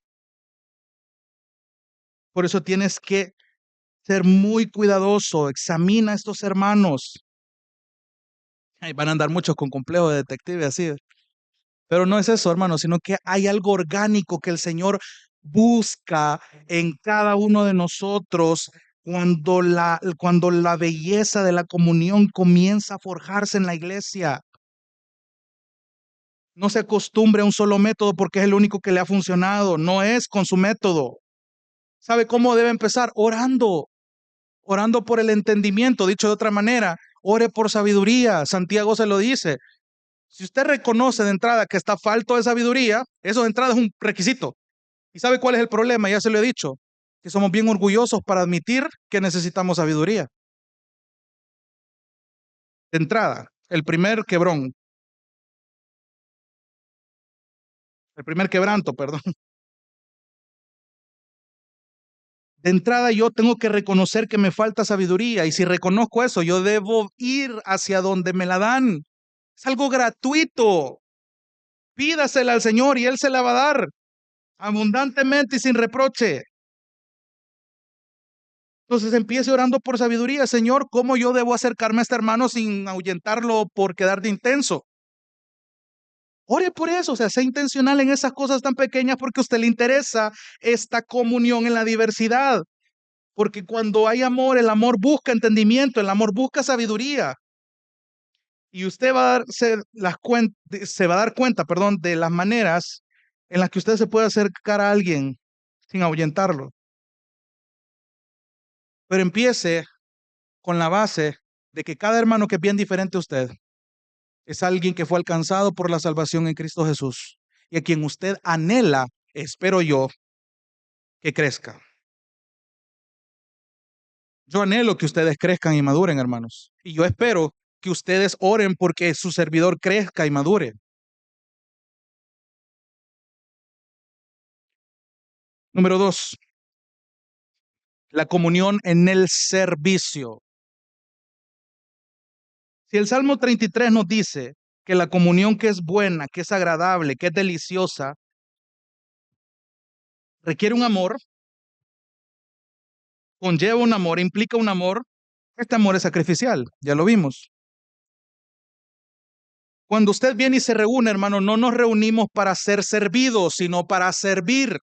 Por eso tienes que ser muy cuidadoso. Examina a estos hermanos. Ay, van a andar muchos con complejo de detective así. Pero no es eso, hermano, sino que hay algo orgánico que el Señor busca en cada uno de nosotros cuando la belleza de la comunión comienza a forjarse en la iglesia. No se acostumbre a un solo método porque es el único que le ha funcionado. No es con su método. ¿Sabe cómo debe empezar? Orando. Orando por el entendimiento. Dicho de otra manera, ore por sabiduría. Santiago se lo dice. Si usted reconoce de entrada que está falto de sabiduría, eso de entrada es un requisito. ¿Y sabe cuál es el problema? Ya se lo he dicho, que somos bien orgullosos para admitir que necesitamos sabiduría. De entrada, el primer quebranto, perdón. De entrada yo tengo que reconocer que me falta sabiduría y si reconozco eso, yo debo ir hacia donde me la dan. Es algo gratuito. Pídasela al Señor y Él se la va a dar abundantemente y sin reproche. Entonces empiece orando por sabiduría, Señor, ¿cómo yo debo acercarme a este hermano sin ahuyentarlo por quedar de intenso? Ore por eso, o sea, sea intencional en esas cosas tan pequeñas porque a usted le interesa esta comunión en la diversidad. Porque cuando hay amor, el amor busca entendimiento, el amor busca sabiduría. Y usted va a se va a dar cuenta, perdón, de las maneras en las que usted se puede acercar a alguien sin ahuyentarlo. Pero empiece con la base de que cada hermano que es bien diferente a usted es alguien que fue alcanzado por la salvación en Cristo Jesús y a quien usted anhela, espero yo, que crezca. Yo anhelo que ustedes crezcan y maduren, hermanos. Y yo espero que ustedes oren porque su servidor crezca y madure. Número 2, la comunión en el servicio. Si el Salmo 33 nos dice que la comunión que es buena, que es agradable, que es deliciosa, requiere un amor, conlleva un amor, implica un amor, este amor es sacrificial, ya lo vimos. Cuando usted viene y se reúne, hermano, no nos reunimos para ser servidos, sino para servir.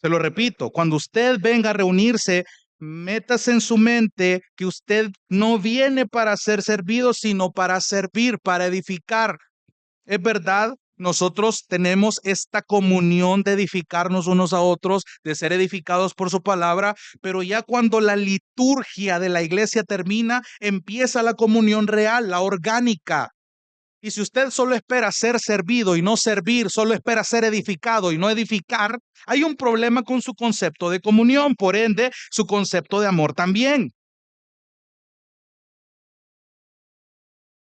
Se lo repito, cuando usted venga a reunirse, métase en su mente que usted no viene para ser servido, sino para servir, para edificar. Es verdad, nosotros tenemos esta comunión de edificarnos unos a otros, de ser edificados por su palabra, pero ya cuando la liturgia de la iglesia termina, empieza la comunión real, la orgánica. Y si usted solo espera ser servido y no servir, solo espera ser edificado y no edificar, hay un problema con su concepto de comunión, por ende, su concepto de amor también.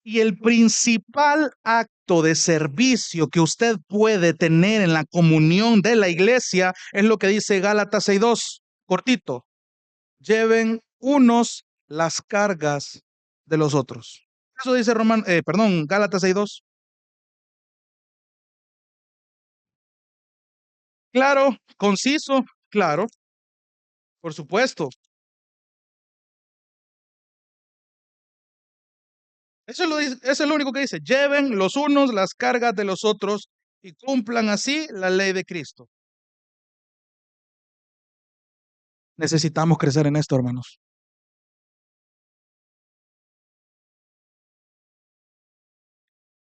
Y el principal acto de servicio que usted puede tener en la comunión de la iglesia es lo que dice Gálatas 6:2, cortito. Lleven unos las cargas de los otros. Eso dice Gálatas 6:2. Claro, conciso, claro, por supuesto. Eso es lo único que dice. Lleven los unos las cargas de los otros y cumplan así la ley de Cristo. Necesitamos crecer en esto, hermanos.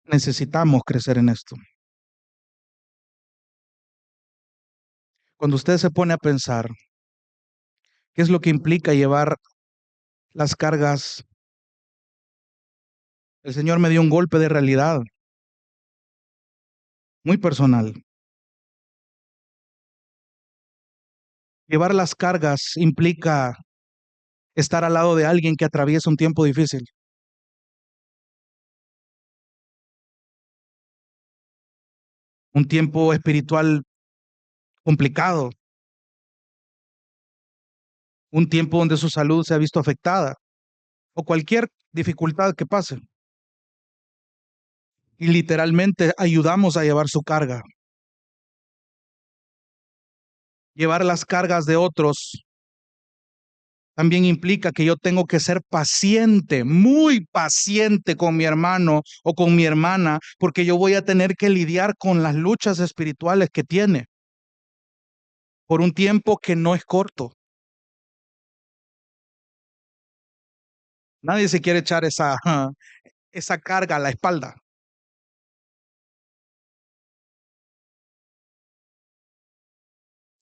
Necesitamos crecer en esto. Cuando usted se pone a pensar qué es lo que implica llevar las cargas, el Señor me dio un golpe de realidad muy personal. Llevar las cargas implica estar al lado de alguien que atraviesa un tiempo difícil, un tiempo espiritual complicado, un tiempo donde su salud se ha visto afectada o cualquier dificultad que pase. Y literalmente ayudamos a llevar su carga. Llevar las cargas de otros también implica que yo tengo que ser paciente, muy paciente con mi hermano o con mi hermana, porque yo voy a tener que lidiar con las luchas espirituales que tiene por un tiempo que no es corto. Nadie se quiere echar esa carga a la espalda.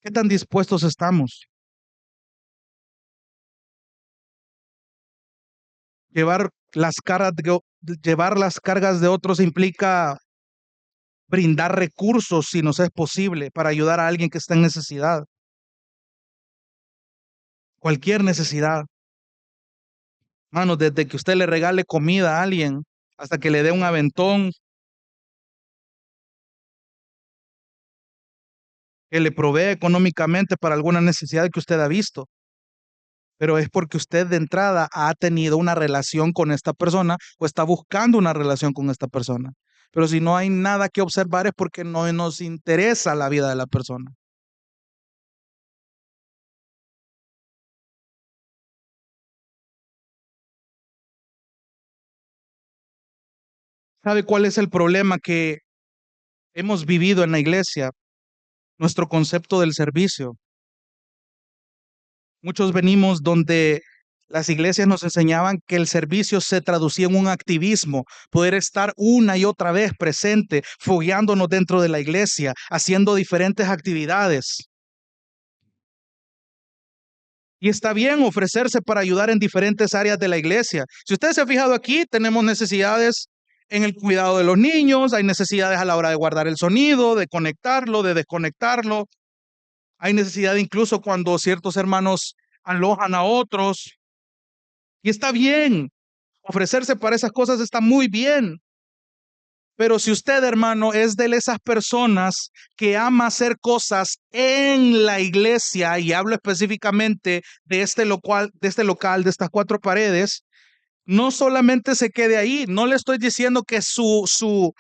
¿Qué tan dispuestos estamos? Llevar llevar las cargas de otros implica brindar recursos si nos es posible para ayudar a alguien que está en necesidad, cualquier necesidad. Mano, desde que usted le regale comida a alguien hasta que le dé un aventón, que le provee económicamente para alguna necesidad que usted ha visto, pero es porque usted de entrada ha tenido una relación con esta persona o está buscando una relación con esta persona. Pero si no hay nada que observar es porque no nos interesa la vida de la persona. ¿Sabe cuál es el problema que hemos vivido en la iglesia? Nuestro concepto del servicio. Muchos venimos donde las iglesias nos enseñaban que el servicio se traducía en un activismo, poder estar una y otra vez presente, fogueándonos dentro de la iglesia, haciendo diferentes actividades. Y está bien ofrecerse para ayudar en diferentes áreas de la iglesia. Si usted se ha fijado aquí, tenemos necesidades en el cuidado de los niños, hay necesidades a la hora de guardar el sonido, de conectarlo, de desconectarlo. Hay necesidad incluso cuando ciertos hermanos alojan a otros. Y está bien, ofrecerse para esas cosas está muy bien. Pero si usted, hermano, es de esas personas que ama hacer cosas en la iglesia, y hablo específicamente de estas cuatro paredes, no solamente se quede ahí. No le estoy diciendo que su, su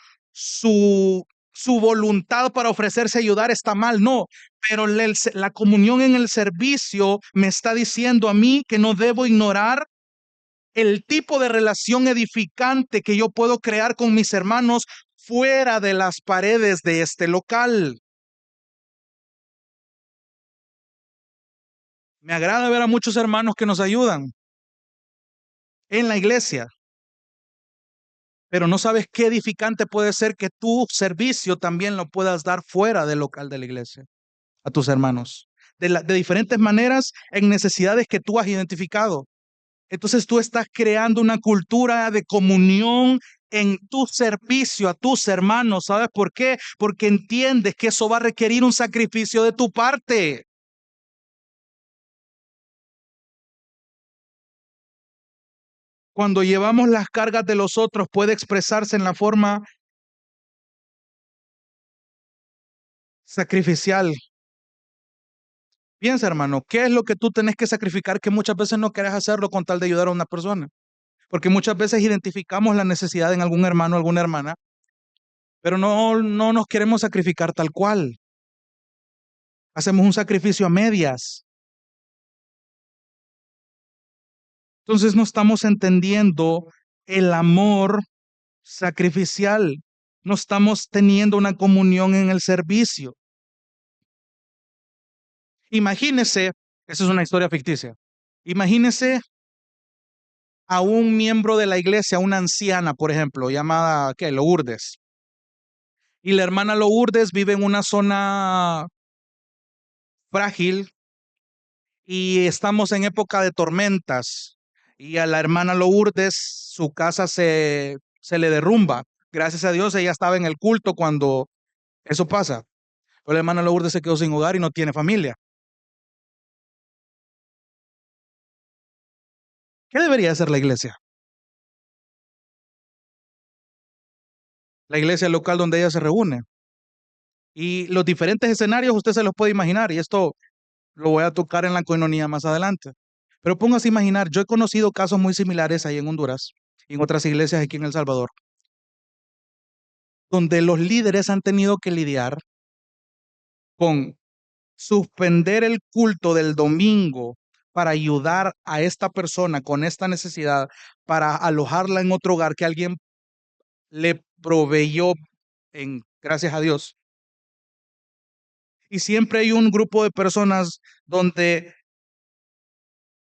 voluntad para ofrecerse a ayudar está mal, no. Pero la comunión en el servicio me está diciendo a mí que no debo ignorar el tipo de relación edificante que yo puedo crear con mis hermanos fuera de las paredes de este local. Me agrada ver a muchos hermanos que nos ayudan en la iglesia, pero no sabes qué edificante puede ser que tu servicio también lo puedas dar fuera del local de la iglesia, a tus hermanos, de diferentes maneras, en necesidades que tú has identificado. Entonces tú estás creando una cultura de comunión en tu servicio a tus hermanos. ¿Sabes por qué? Porque entiendes que eso va a requerir un sacrificio de tu parte. Cuando llevamos las cargas de los otros, puede expresarse en la forma sacrificial. Piensa, hermano, ¿qué es lo que tú tenés que sacrificar que muchas veces no querés hacerlo con tal de ayudar a una persona? Porque muchas veces identificamos la necesidad en algún hermano, alguna hermana, pero no nos queremos sacrificar tal cual. Hacemos un sacrificio a medias. Entonces no estamos entendiendo el amor sacrificial. No estamos teniendo una comunión en el servicio. Imagínese, esa es una historia ficticia. Imagínese a un miembro de la iglesia, una anciana, por ejemplo, llamada, ¿qué? Lourdes. Y la hermana Lourdes vive en una zona frágil y estamos en época de tormentas. Y a la hermana Lourdes, su casa se le derrumba. Gracias a Dios, ella estaba en el culto cuando eso pasa. Pero la hermana Lourdes se quedó sin hogar y no tiene familia. ¿Qué debería hacer la iglesia? La iglesia local donde ella se reúne. Y los diferentes escenarios usted se los puede imaginar. Y esto lo voy a tocar en la coinonía más adelante. Pero póngase a imaginar, yo he conocido casos muy similares ahí en Honduras y en otras iglesias aquí en El Salvador, donde los líderes han tenido que lidiar con suspender el culto del domingo para ayudar a esta persona con esta necesidad, para alojarla en otro hogar que alguien le proveyó gracias a Dios. Y siempre hay un grupo de personas donde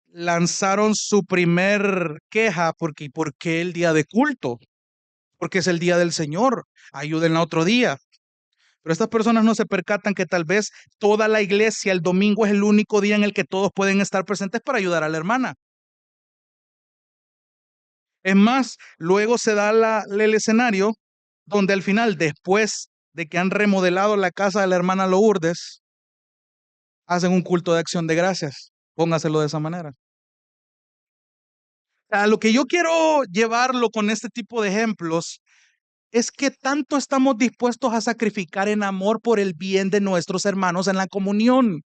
lanzaron su primer queja porque ¿por qué el día de culto? Porque es el día del Señor, ayúdenla otro día. Pero estas personas no se percatan que tal vez toda la iglesia el domingo es el único día en el que todos pueden estar presentes para ayudar a la hermana. Es más, luego se da el escenario donde al final, después de que han remodelado la casa de la hermana Lourdes, hacen un culto de acción de gracias. Póngaselo de esa manera. A lo que yo quiero llevarlo con este tipo de ejemplos es que tanto estamos dispuestos a sacrificar en amor por el bien de nuestros hermanos en la comunión.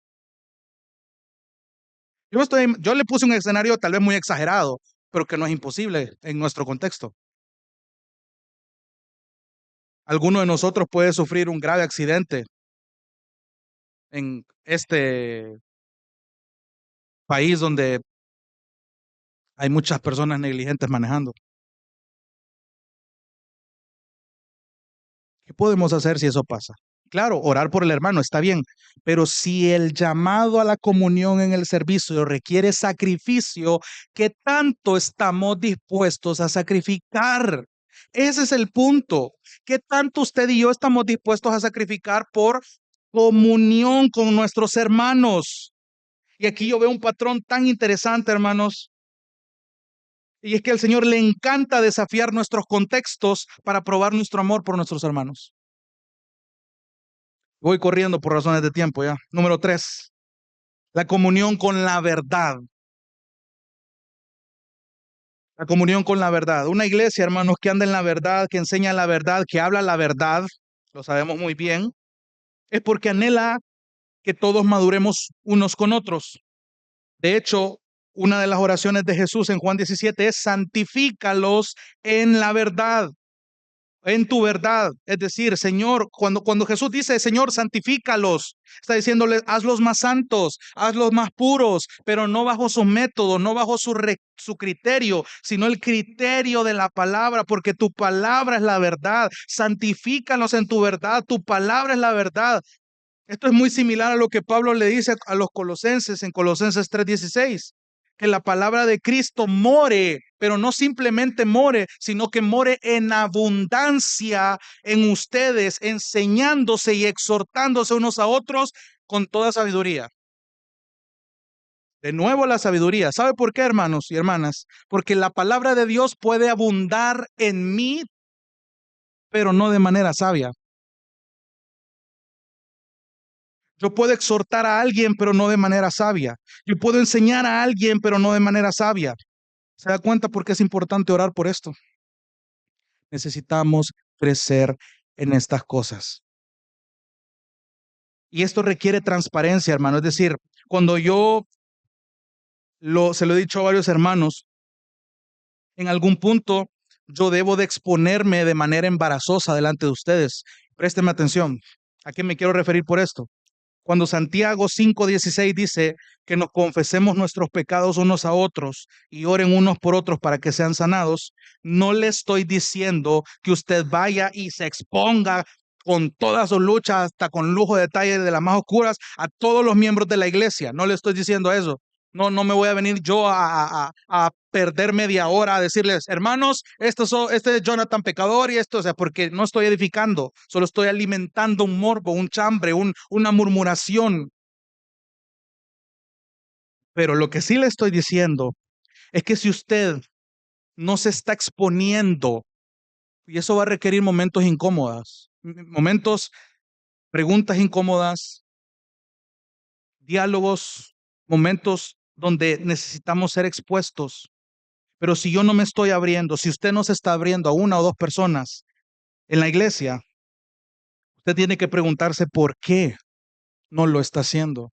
Yo le puse un escenario tal vez muy exagerado, pero que no es imposible en nuestro contexto. Alguno de nosotros puede sufrir un grave accidente en este país donde hay muchas personas negligentes manejando. ¿Qué podemos hacer si eso pasa? Claro, orar por el hermano está bien, pero si el llamado a la comunión en el servicio requiere sacrificio, ¿qué tanto estamos dispuestos a sacrificar? Ese es el punto. ¿Qué tanto usted y yo estamos dispuestos a sacrificar por comunión con nuestros hermanos? Y aquí yo veo un patrón tan interesante, hermanos, y es que al Señor le encanta desafiar nuestros contextos para probar nuestro amor por nuestros hermanos. Voy corriendo por razones de tiempo ya. Número 3, la comunión con la verdad. La comunión con la verdad. Una iglesia, hermanos, que anda en la verdad, que enseña la verdad, que habla la verdad, lo sabemos muy bien, es porque anhela que todos maduremos unos con otros. De hecho, una de las oraciones de Jesús en Juan 17 es santifícalos en la verdad, en tu verdad. Es decir, Señor, cuando Jesús dice, Señor, santifícalos, está diciéndole, hazlos más santos, hazlos más puros, pero no bajo sus métodos, no bajo su criterio, sino el criterio de la palabra, porque tu palabra es la verdad. Santifícalos en tu verdad, tu palabra es la verdad. Esto es muy similar a lo que Pablo le dice a los colosenses en Colosenses 3:16, que la palabra de Cristo more, pero no simplemente more, sino que more en abundancia en ustedes, enseñándose y exhortándose unos a otros con toda sabiduría. De nuevo la sabiduría. ¿Sabe por qué, hermanos y hermanas? Porque la palabra de Dios puede abundar en mí, pero no de manera sabia. Yo puedo exhortar a alguien, pero no de manera sabia. Yo puedo enseñar a alguien, pero no de manera sabia. ¿Se da cuenta por qué es importante orar por esto? Necesitamos crecer en estas cosas. Y esto requiere transparencia, hermano. Es decir, cuando se lo he dicho a varios hermanos, en algún punto yo debo de exponerme de manera embarazosa delante de ustedes. Présteme atención. ¿A qué me quiero referir por esto? Cuando Santiago 5:16 dice que nos confesemos nuestros pecados unos a otros y oren unos por otros para que sean sanados, no le estoy diciendo que usted vaya y se exponga con todas sus luchas, hasta con lujo de detalle de las más oscuras, a todos los miembros de la iglesia. No le estoy diciendo eso. No, no me voy a venir yo a perder media hora a decirles, hermanos, este es Jonathan pecador y esto, o sea, porque no estoy edificando, solo estoy alimentando un morbo, un chambre, una murmuración. Pero lo que sí le estoy diciendo es que si usted no se está exponiendo, y eso va a requerir momentos incómodos, momentos, preguntas incómodas, diálogos, momentos donde necesitamos ser expuestos. Pero si yo no me estoy abriendo, si usted no se está abriendo a una o dos personas en la iglesia, usted tiene que preguntarse por qué no lo está haciendo.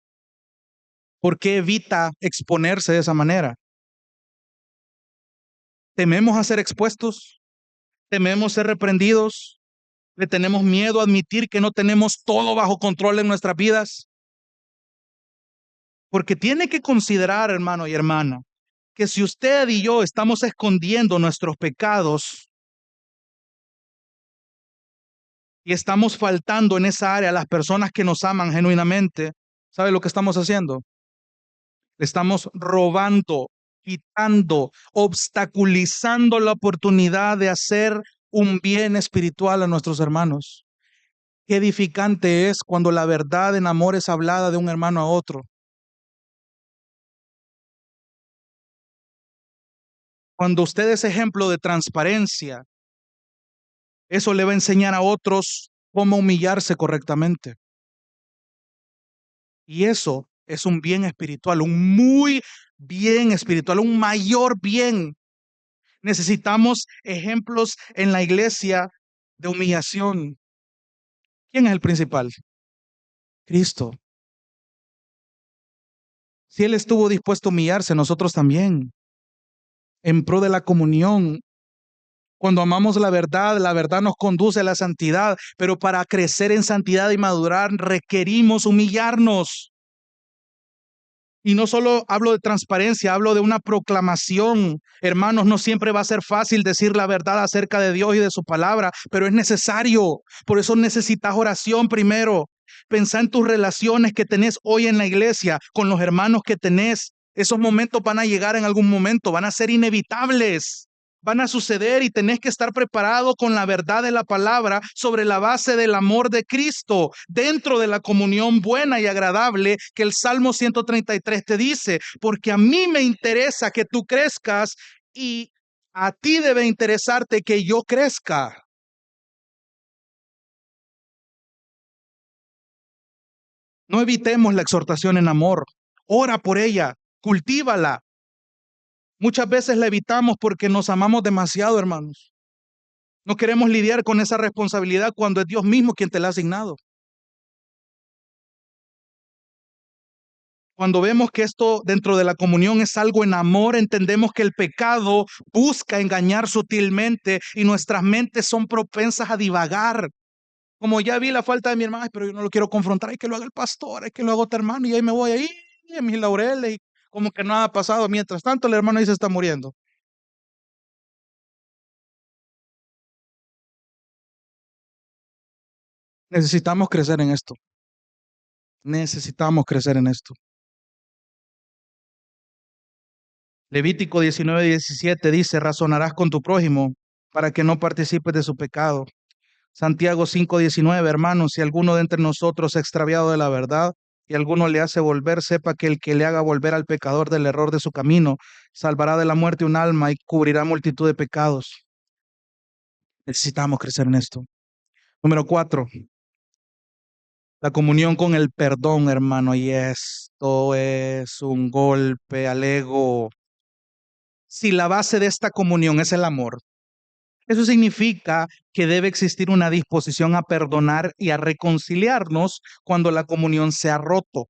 ¿Por qué evita exponerse de esa manera? ¿Tememos a ser expuestos? ¿Tememos ser reprendidos? ¿Le tenemos miedo a admitir que no tenemos todo bajo control en nuestras vidas? Porque tiene que considerar, hermano y hermana, que si usted y yo estamos escondiendo nuestros pecados y estamos faltando en esa área a las personas que nos aman genuinamente, ¿sabe lo que estamos haciendo? Estamos robando, quitando, obstaculizando la oportunidad de hacer un bien espiritual a nuestros hermanos. Qué edificante es cuando la verdad en amor es hablada de un hermano a otro. Cuando usted es ejemplo de transparencia, eso le va a enseñar a otros cómo humillarse correctamente. Y eso es un bien espiritual, un muy bien espiritual, un mayor bien. Necesitamos ejemplos en la iglesia de humillación. ¿Quién es el principal? Cristo. Si Él estuvo dispuesto a humillarse, nosotros también, en pro de la comunión. Cuando amamos la verdad nos conduce a la santidad, pero para crecer en santidad y madurar requerimos humillarnos. Y no solo hablo de transparencia, hablo de una proclamación. Hermanos, no siempre va a ser fácil decir la verdad acerca de Dios y de su palabra, pero es necesario. Por eso necesitas oración primero. Pensá en tus relaciones que tenés hoy en la iglesia, con los hermanos que tenés. Esos momentos van a llegar en algún momento, van a ser inevitables. Van a suceder y tenés que estar preparado con la verdad de la palabra sobre la base del amor de Cristo, dentro de la comunión buena y agradable que el Salmo 133 te dice, porque a mí me interesa que tú crezcas y a ti debe interesarte que yo crezca. No evitemos la exhortación en amor, ora por ella, cultívala. Muchas veces la evitamos porque nos amamos demasiado, hermanos. No queremos lidiar con esa responsabilidad cuando es Dios mismo quien te la ha asignado. Cuando vemos que esto dentro de la comunión es algo en amor, entendemos que el pecado busca engañar sutilmente y nuestras mentes son propensas a divagar. Como ya vi la falta de mi hermano, "Ay, pero yo no lo quiero confrontar, hay que lo haga el pastor, hay que lo haga otro hermano", y ahí me voy ahí en mis laureles y como que nada ha pasado. Mientras tanto, el hermano ahí se está muriendo. Necesitamos crecer en esto. Necesitamos crecer en esto. Levítico 19:17 dice: razonarás con tu prójimo para que no participes de su pecado. Santiago 5:19, hermanos, si alguno de entre nosotros se ha extraviado de la verdad y alguno le hace volver, sepa que el que le haga volver al pecador del error de su camino, salvará de la muerte un alma y cubrirá multitud de pecados. Necesitamos crecer en esto. Número 4, la comunión con el perdón, hermano, y esto es un golpe al ego. Si la base de esta comunión es el amor, eso significa que debe existir una disposición a perdonar y a reconciliarnos cuando la comunión se ha roto.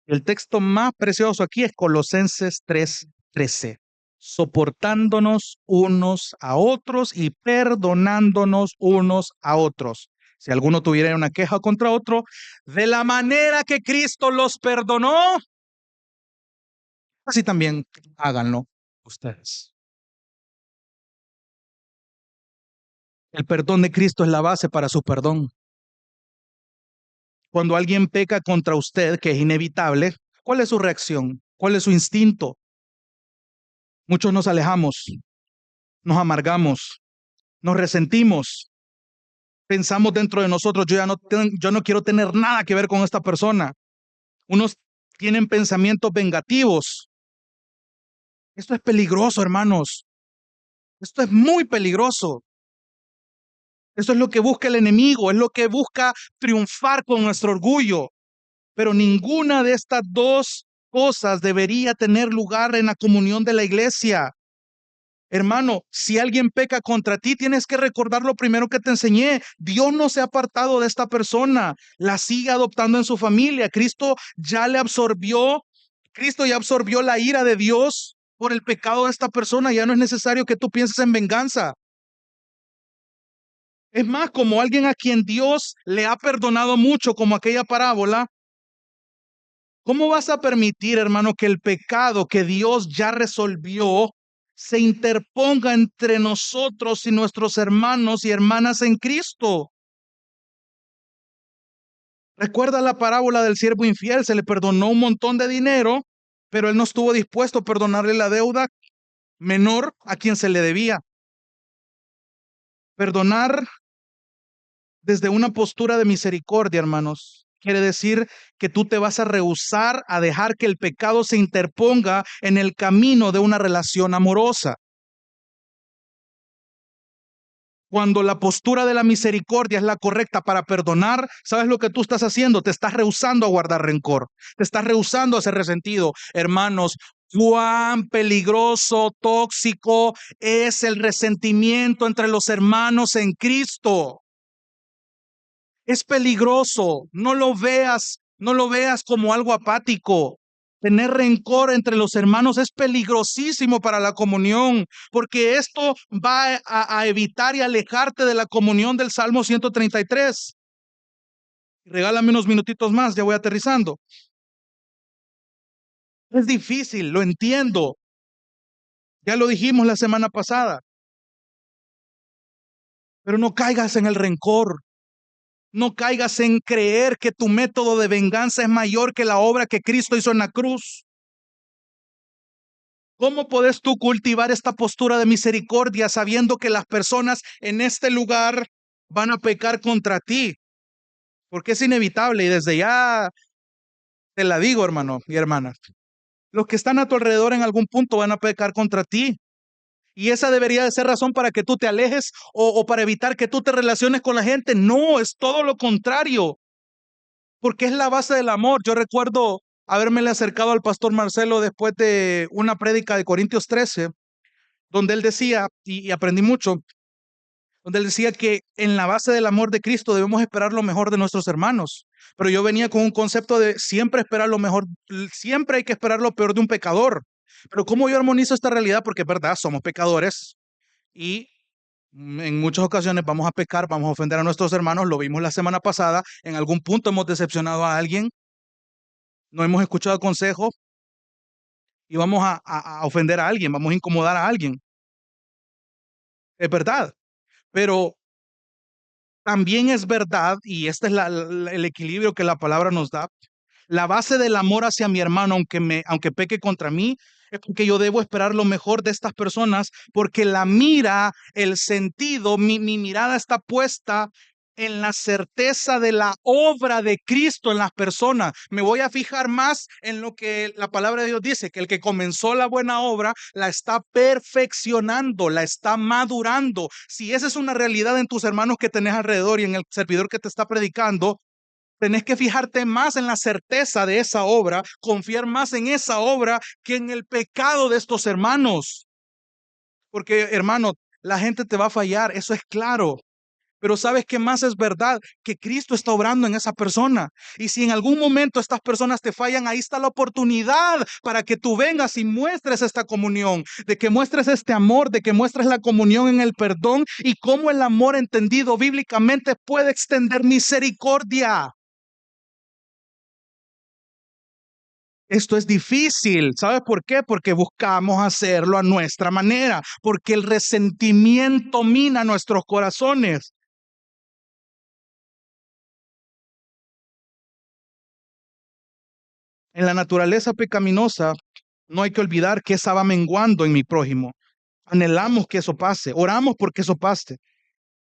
El texto más precioso aquí es Colosenses 3:13, soportándonos unos a otros y perdonándonos unos a otros. Si alguno tuviera una queja contra otro, de la manera que Cristo los perdonó, así también háganlo ustedes. El perdón de Cristo es la base para su perdón. Cuando alguien peca contra usted, que es inevitable, ¿cuál es su reacción? ¿Cuál es su instinto? Muchos nos alejamos, nos amargamos, nos resentimos, pensamos dentro de nosotros, yo no quiero tener nada que ver con esta persona. Unos tienen pensamientos vengativos. Esto es peligroso, hermanos. Esto es muy peligroso. Esto es lo que busca el enemigo, es lo que busca triunfar con nuestro orgullo. Pero ninguna de estas dos cosas debería tener lugar en la comunión de la iglesia. Hermano, si alguien peca contra ti, tienes que recordar lo primero que te enseñé. Dios no se ha apartado de esta persona, la sigue adoptando en su familia. Cristo ya absorbió la ira de Dios por el pecado de esta persona. Ya no es necesario que tú pienses en venganza. Es más, como alguien a quien Dios le ha perdonado mucho, como aquella parábola, ¿cómo vas a permitir, hermano, que el pecado que Dios ya resolvió se interponga entre nosotros y nuestros hermanos y hermanas en Cristo? Recuerda la parábola del siervo infiel, se le perdonó un montón de dinero, pero él no estuvo dispuesto a perdonarle la deuda menor a quien se le debía. Perdonar desde una postura de misericordia, hermanos, quiere decir que tú te vas a rehusar a dejar que el pecado se interponga en el camino de una relación amorosa. Cuando la postura de la misericordia es la correcta para perdonar, ¿sabes lo que tú estás haciendo? Te estás rehusando a guardar rencor, te estás rehusando a ser resentido. Hermanos, cuán peligroso, tóxico es el resentimiento entre los hermanos en Cristo. Es peligroso, no lo veas como algo apático. Tener rencor entre los hermanos es peligrosísimo para la comunión, porque esto va a evitar y alejarte de la comunión del Salmo 133. Regálame unos minutitos más, ya voy aterrizando. Es difícil, lo entiendo. Ya lo dijimos la semana pasada, pero no caigas en el rencor. No caigas en creer que tu método de venganza es mayor que la obra que Cristo hizo en la cruz. ¿Cómo puedes tú cultivar esta postura de misericordia sabiendo que las personas en este lugar van a pecar contra ti? Porque es inevitable y desde ya te la digo, hermano y hermana. Los que están a tu alrededor en algún punto van a pecar contra ti. Y esa debería de ser razón para que tú te alejes o para evitar que tú te relaciones con la gente. No, es todo lo contrario. Porque es la base del amor. Yo recuerdo habérmele acercado al pastor Marcelo después de una prédica de Corintios 13, donde él decía, y aprendí mucho, donde él decía que en la base del amor de Cristo debemos esperar lo mejor de nuestros hermanos. Pero yo venía con un concepto de siempre esperar lo mejor, siempre hay que esperar lo peor de un pecador. Pero ¿cómo yo armonizo esta realidad? Porque es verdad, somos pecadores y en muchas ocasiones vamos a pecar, vamos a ofender a nuestros hermanos. Lo vimos la semana pasada, en algún punto hemos decepcionado a alguien, no hemos escuchado consejo y vamos a ofender a alguien, vamos a incomodar a alguien. Es verdad, pero también es verdad, y este es el equilibrio que la palabra nos da. La base del amor hacia mi hermano, aunque peque contra mí, es porque yo debo esperar lo mejor de estas personas, porque la mira, el sentido, mi mirada está puesta en la certeza de la obra de Cristo en las personas. Me voy a fijar más en lo que la palabra de Dios dice, que el que comenzó la buena obra la está perfeccionando, la está madurando. Si esa es una realidad en tus hermanos que tenés alrededor y en el servidor que te está predicando, tenés que fijarte más en la certeza de esa obra, confiar más en esa obra que en el pecado de estos hermanos. Porque, hermano, la gente te va a fallar, eso es claro. Pero ¿sabes qué más es verdad? Que Cristo está obrando en esa persona. Y si en algún momento estas personas te fallan, ahí está la oportunidad para que tú vengas y muestres esta comunión, de que muestres este amor, de que muestres la comunión en el perdón y cómo el amor entendido bíblicamente puede extender misericordia. Esto es difícil. ¿Sabes por qué? Porque buscamos hacerlo a nuestra manera, porque el resentimiento mina nuestros corazones. En la naturaleza pecaminosa, no hay que olvidar que esa va menguando en mi prójimo. Anhelamos que eso pase, oramos porque eso pase,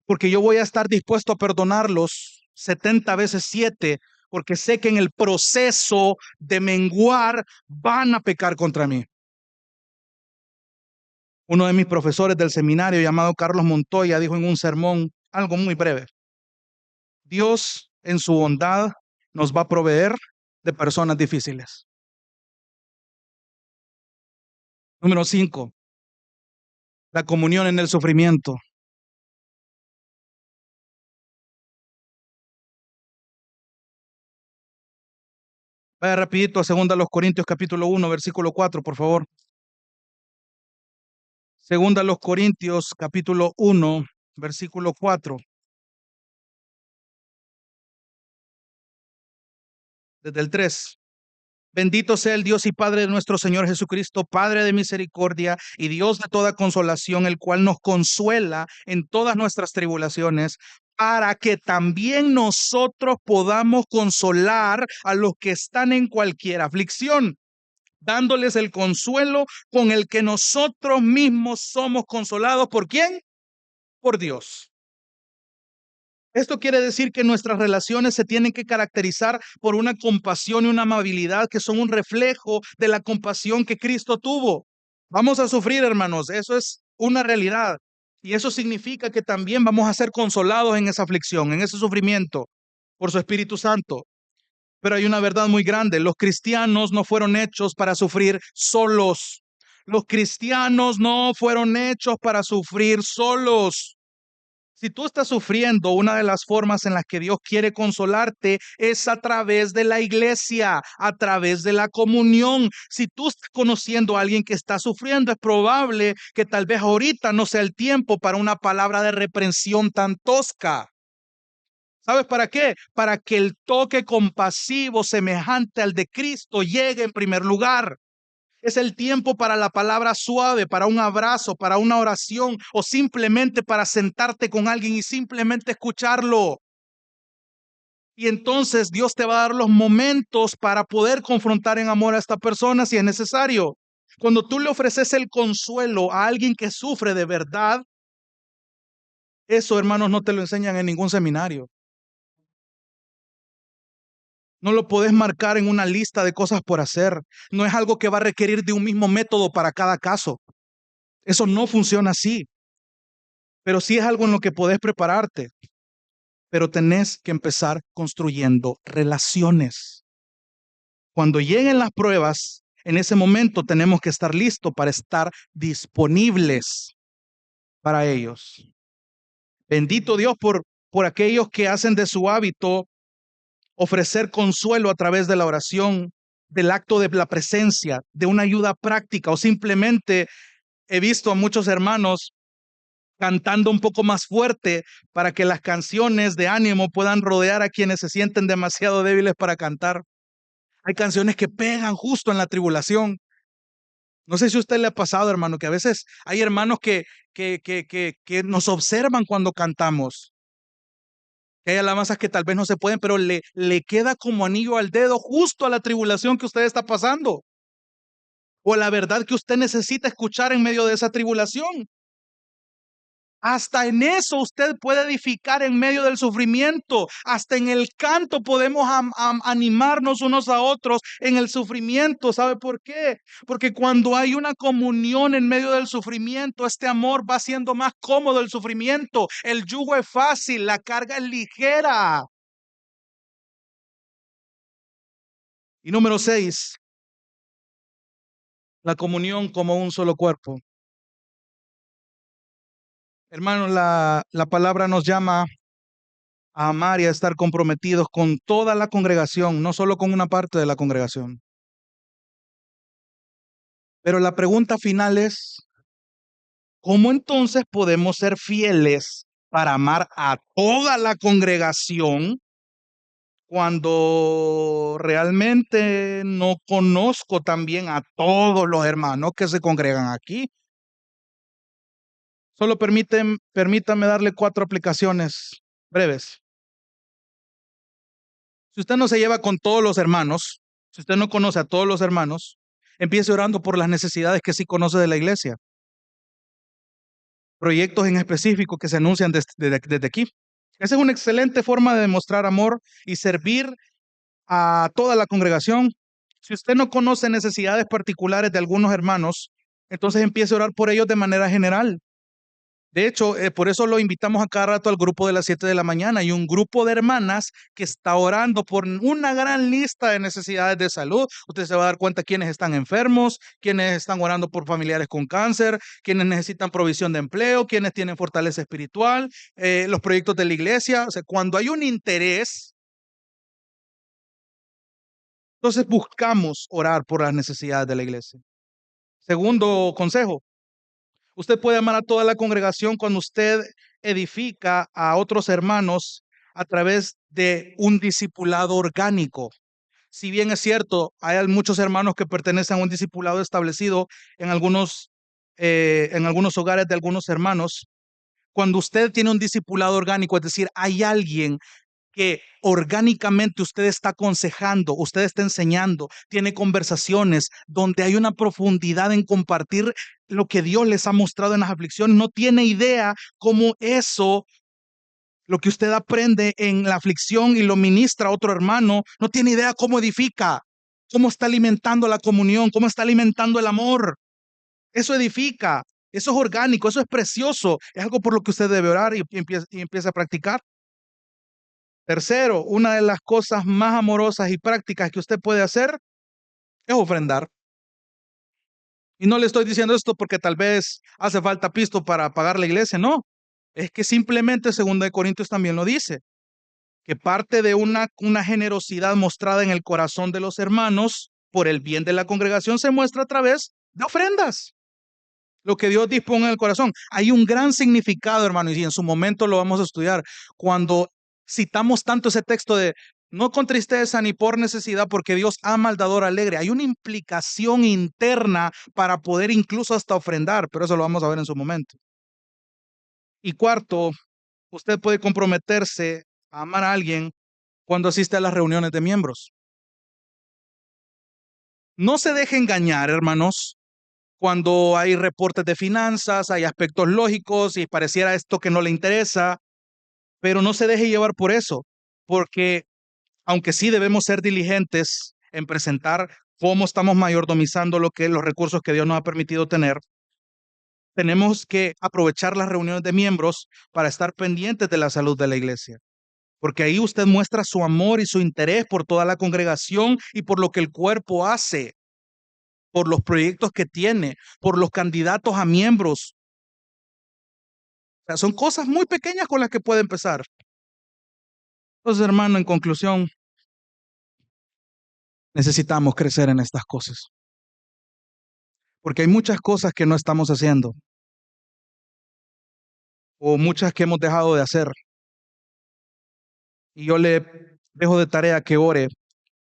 porque yo voy a estar dispuesto a perdonarlos 70 veces 7, porque sé que en el proceso de menguar van a pecar contra mí. Uno de mis profesores del seminario llamado Carlos Montoya dijo en un sermón algo muy breve. Dios en su bondad nos va a proveer de personas difíciles. Número 5, la comunión en el sufrimiento. Vaya rapidito a 2 Corintios capítulo 1, versículo 4, por favor. 2 Corintios capítulo 1, versículo 4, desde el 3. Bendito sea el Dios y Padre de nuestro Señor Jesucristo, Padre de misericordia y Dios de toda consolación, el cual nos consuela en todas nuestras tribulaciones, para que también nosotros podamos consolar a los que están en cualquier aflicción, dándoles el consuelo con el que nosotros mismos somos consolados. ¿Por quién? Por Dios. Esto quiere decir que nuestras relaciones se tienen que caracterizar por una compasión y una amabilidad que son un reflejo de la compasión que Cristo tuvo. Vamos a sufrir, hermanos, eso es una realidad. Y eso significa que también vamos a ser consolados en esa aflicción, en ese sufrimiento, por su Espíritu Santo. Pero hay una verdad muy grande: los cristianos no fueron hechos para sufrir solos. Los cristianos no fueron hechos para sufrir solos. Si tú estás sufriendo, una de las formas en las que Dios quiere consolarte es a través de la iglesia, a través de la comunión. Si tú estás conociendo a alguien que está sufriendo, es probable que tal vez ahorita no sea el tiempo para una palabra de reprensión tan tosca. ¿Sabes para qué? Para que el toque compasivo semejante al de Cristo llegue en primer lugar. Es el tiempo para la palabra suave, para un abrazo, para una oración o simplemente para sentarte con alguien y simplemente escucharlo. Y entonces Dios te va a dar los momentos para poder confrontar en amor a esta persona si es necesario. Cuando tú le ofreces el consuelo a alguien que sufre de verdad, eso, hermanos, no te lo enseñan en ningún seminario. No lo podés marcar en una lista de cosas por hacer. No es algo que va a requerir de un mismo método para cada caso. Eso no funciona así. Pero sí es algo en lo que podés prepararte. Pero tenés que empezar construyendo relaciones. Cuando lleguen las pruebas, en ese momento tenemos que estar listos para estar disponibles para ellos. Bendito Dios por aquellos que hacen de su hábito ofrecer consuelo a través de la oración, del acto de la presencia, de una ayuda práctica, o simplemente he visto a muchos hermanos cantando un poco más fuerte para que las canciones de ánimo puedan rodear a quienes se sienten demasiado débiles para cantar. Hay canciones que pegan justo en la tribulación. No sé si a usted le ha pasado, hermano, que a veces hay hermanos que nos observan cuando cantamos. Que hay alabanzas que tal vez no se pueden, pero le queda como anillo al dedo justo a la tribulación que usted está pasando. O la verdad que usted necesita escuchar en medio de esa tribulación. Hasta en eso usted puede edificar en medio del sufrimiento. Hasta en el canto podemos animarnos unos a otros en el sufrimiento. ¿Sabe por qué? Porque cuando hay una comunión en medio del sufrimiento, este amor va siendo más cómodo el sufrimiento. El yugo es fácil, la carga es ligera. Y número 6, la comunión como un solo cuerpo. Hermanos, la palabra nos llama a amar y a estar comprometidos con toda la congregación, no solo con una parte de la congregación. Pero la pregunta final es, ¿cómo entonces podemos ser fieles para amar a toda la congregación cuando realmente no conozco también a todos los hermanos que se congregan aquí? Solo permítame darle 4 aplicaciones breves. Si usted no se lleva con todos los hermanos, si usted no conoce a todos los hermanos, empiece orando por las necesidades que sí conoce de la iglesia. Proyectos en específico que se anuncian desde aquí. Esa es una excelente forma de demostrar amor y servir a toda la congregación. Si usted no conoce necesidades particulares de algunos hermanos, entonces empiece a orar por ellos de manera general. De hecho, por eso lo invitamos a cada rato al grupo de las 7 de la mañana. Hay un grupo de hermanas que está orando por una gran lista de necesidades de salud. Usted se va a dar cuenta quiénes están enfermos, quiénes están orando por familiares con cáncer, quiénes necesitan provisión de empleo, quiénes tienen fortaleza espiritual, los proyectos de la iglesia. O sea, cuando hay un interés, entonces buscamos orar por las necesidades de la iglesia. Segundo consejo. Usted puede amar a toda la congregación cuando usted edifica a otros hermanos a través de un discipulado orgánico. Si bien es cierto, hay muchos hermanos que pertenecen a un discipulado establecido en algunos hogares de algunos hermanos. Cuando usted tiene un discipulado orgánico, es decir, hay alguien que orgánicamente usted está aconsejando, usted está enseñando, tiene conversaciones donde hay una profundidad en compartir lo que Dios les ha mostrado en las aflicciones. No tiene idea cómo eso, lo que usted aprende en la aflicción y lo ministra a otro hermano, no tiene idea cómo edifica, cómo está alimentando la comunión, cómo está alimentando el amor. Eso edifica, eso es orgánico, eso es precioso, es algo por lo que usted debe orar y empieza a practicar. Tercero, una de las cosas más amorosas y prácticas que usted puede hacer es ofrendar. Y no le estoy diciendo esto porque tal vez hace falta pisto para pagar la iglesia, no. Es que simplemente 2 Corintios también lo dice, que parte de una generosidad mostrada en el corazón de los hermanos por el bien de la congregación se muestra a través de ofrendas. Lo que Dios dispone en el corazón. Hay un gran significado, hermano, y en su momento lo vamos a estudiar. Cuando citamos tanto ese texto de no con tristeza ni por necesidad, porque Dios ama al dador alegre. Hay una implicación interna para poder incluso hasta ofrendar, pero eso lo vamos a ver en su momento. Y cuarto, usted puede comprometerse a amar a alguien cuando asiste a las reuniones de miembros. No se deje engañar, hermanos, cuando hay reportes de finanzas, hay aspectos lógicos y pareciera esto que no le interesa, pero no se deje llevar por eso, porque aunque sí debemos ser diligentes en presentar cómo estamos mayordomizando los recursos que Dios nos ha permitido tener, tenemos que aprovechar las reuniones de miembros para estar pendientes de la salud de la iglesia. porque ahí usted muestra su amor y su interés por toda la congregación y por lo que el cuerpo hace, por los proyectos que tiene, por los candidatos a miembros. O sea, son cosas muy pequeñas con las que puede empezar. Entonces, hermano, en conclusión, necesitamos crecer en estas cosas, porque hay muchas cosas que no estamos haciendo o muchas que hemos dejado de hacer. Y yo le dejo de tarea que ore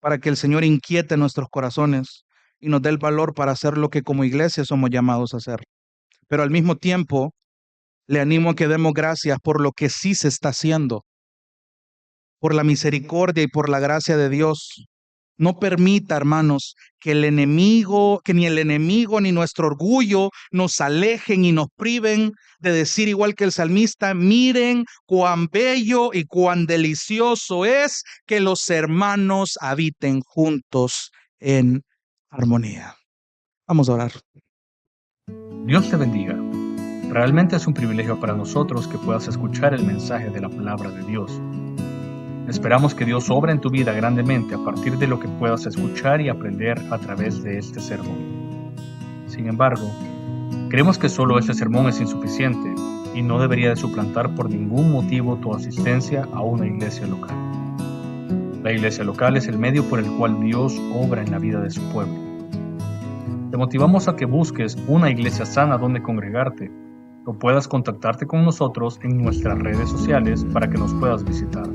para que el Señor inquiete nuestros corazones y nos dé el valor para hacer lo que como iglesia somos llamados a hacer. Pero al mismo tiempo, le animo a que demos gracias por lo que sí se está haciendo, por la misericordia y por la gracia de Dios. No permita, hermanos, que ni el enemigo ni nuestro orgullo nos alejen y nos priven de decir igual que el salmista: miren cuán bello y cuán delicioso es que los hermanos habiten juntos en armonía. Vamos a orar. Dios te bendiga. Realmente es un privilegio para nosotros que puedas escuchar el mensaje de la palabra de Dios. Esperamos que Dios obre en tu vida grandemente a partir de lo que puedas escuchar y aprender a través de este sermón. Sin embargo, creemos que solo este sermón es insuficiente y no debería de suplantar por ningún motivo tu asistencia a una iglesia local. La iglesia local es el medio por el cual Dios obra en la vida de su pueblo. Te motivamos a que busques una iglesia sana donde congregarte o puedas contactarte con nosotros en nuestras redes sociales para que nos puedas visitar.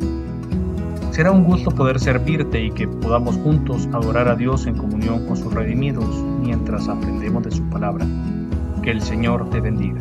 Será un gusto poder servirte y que podamos juntos adorar a Dios en comunión con sus redimidos mientras aprendemos de su palabra. Que el Señor te bendiga.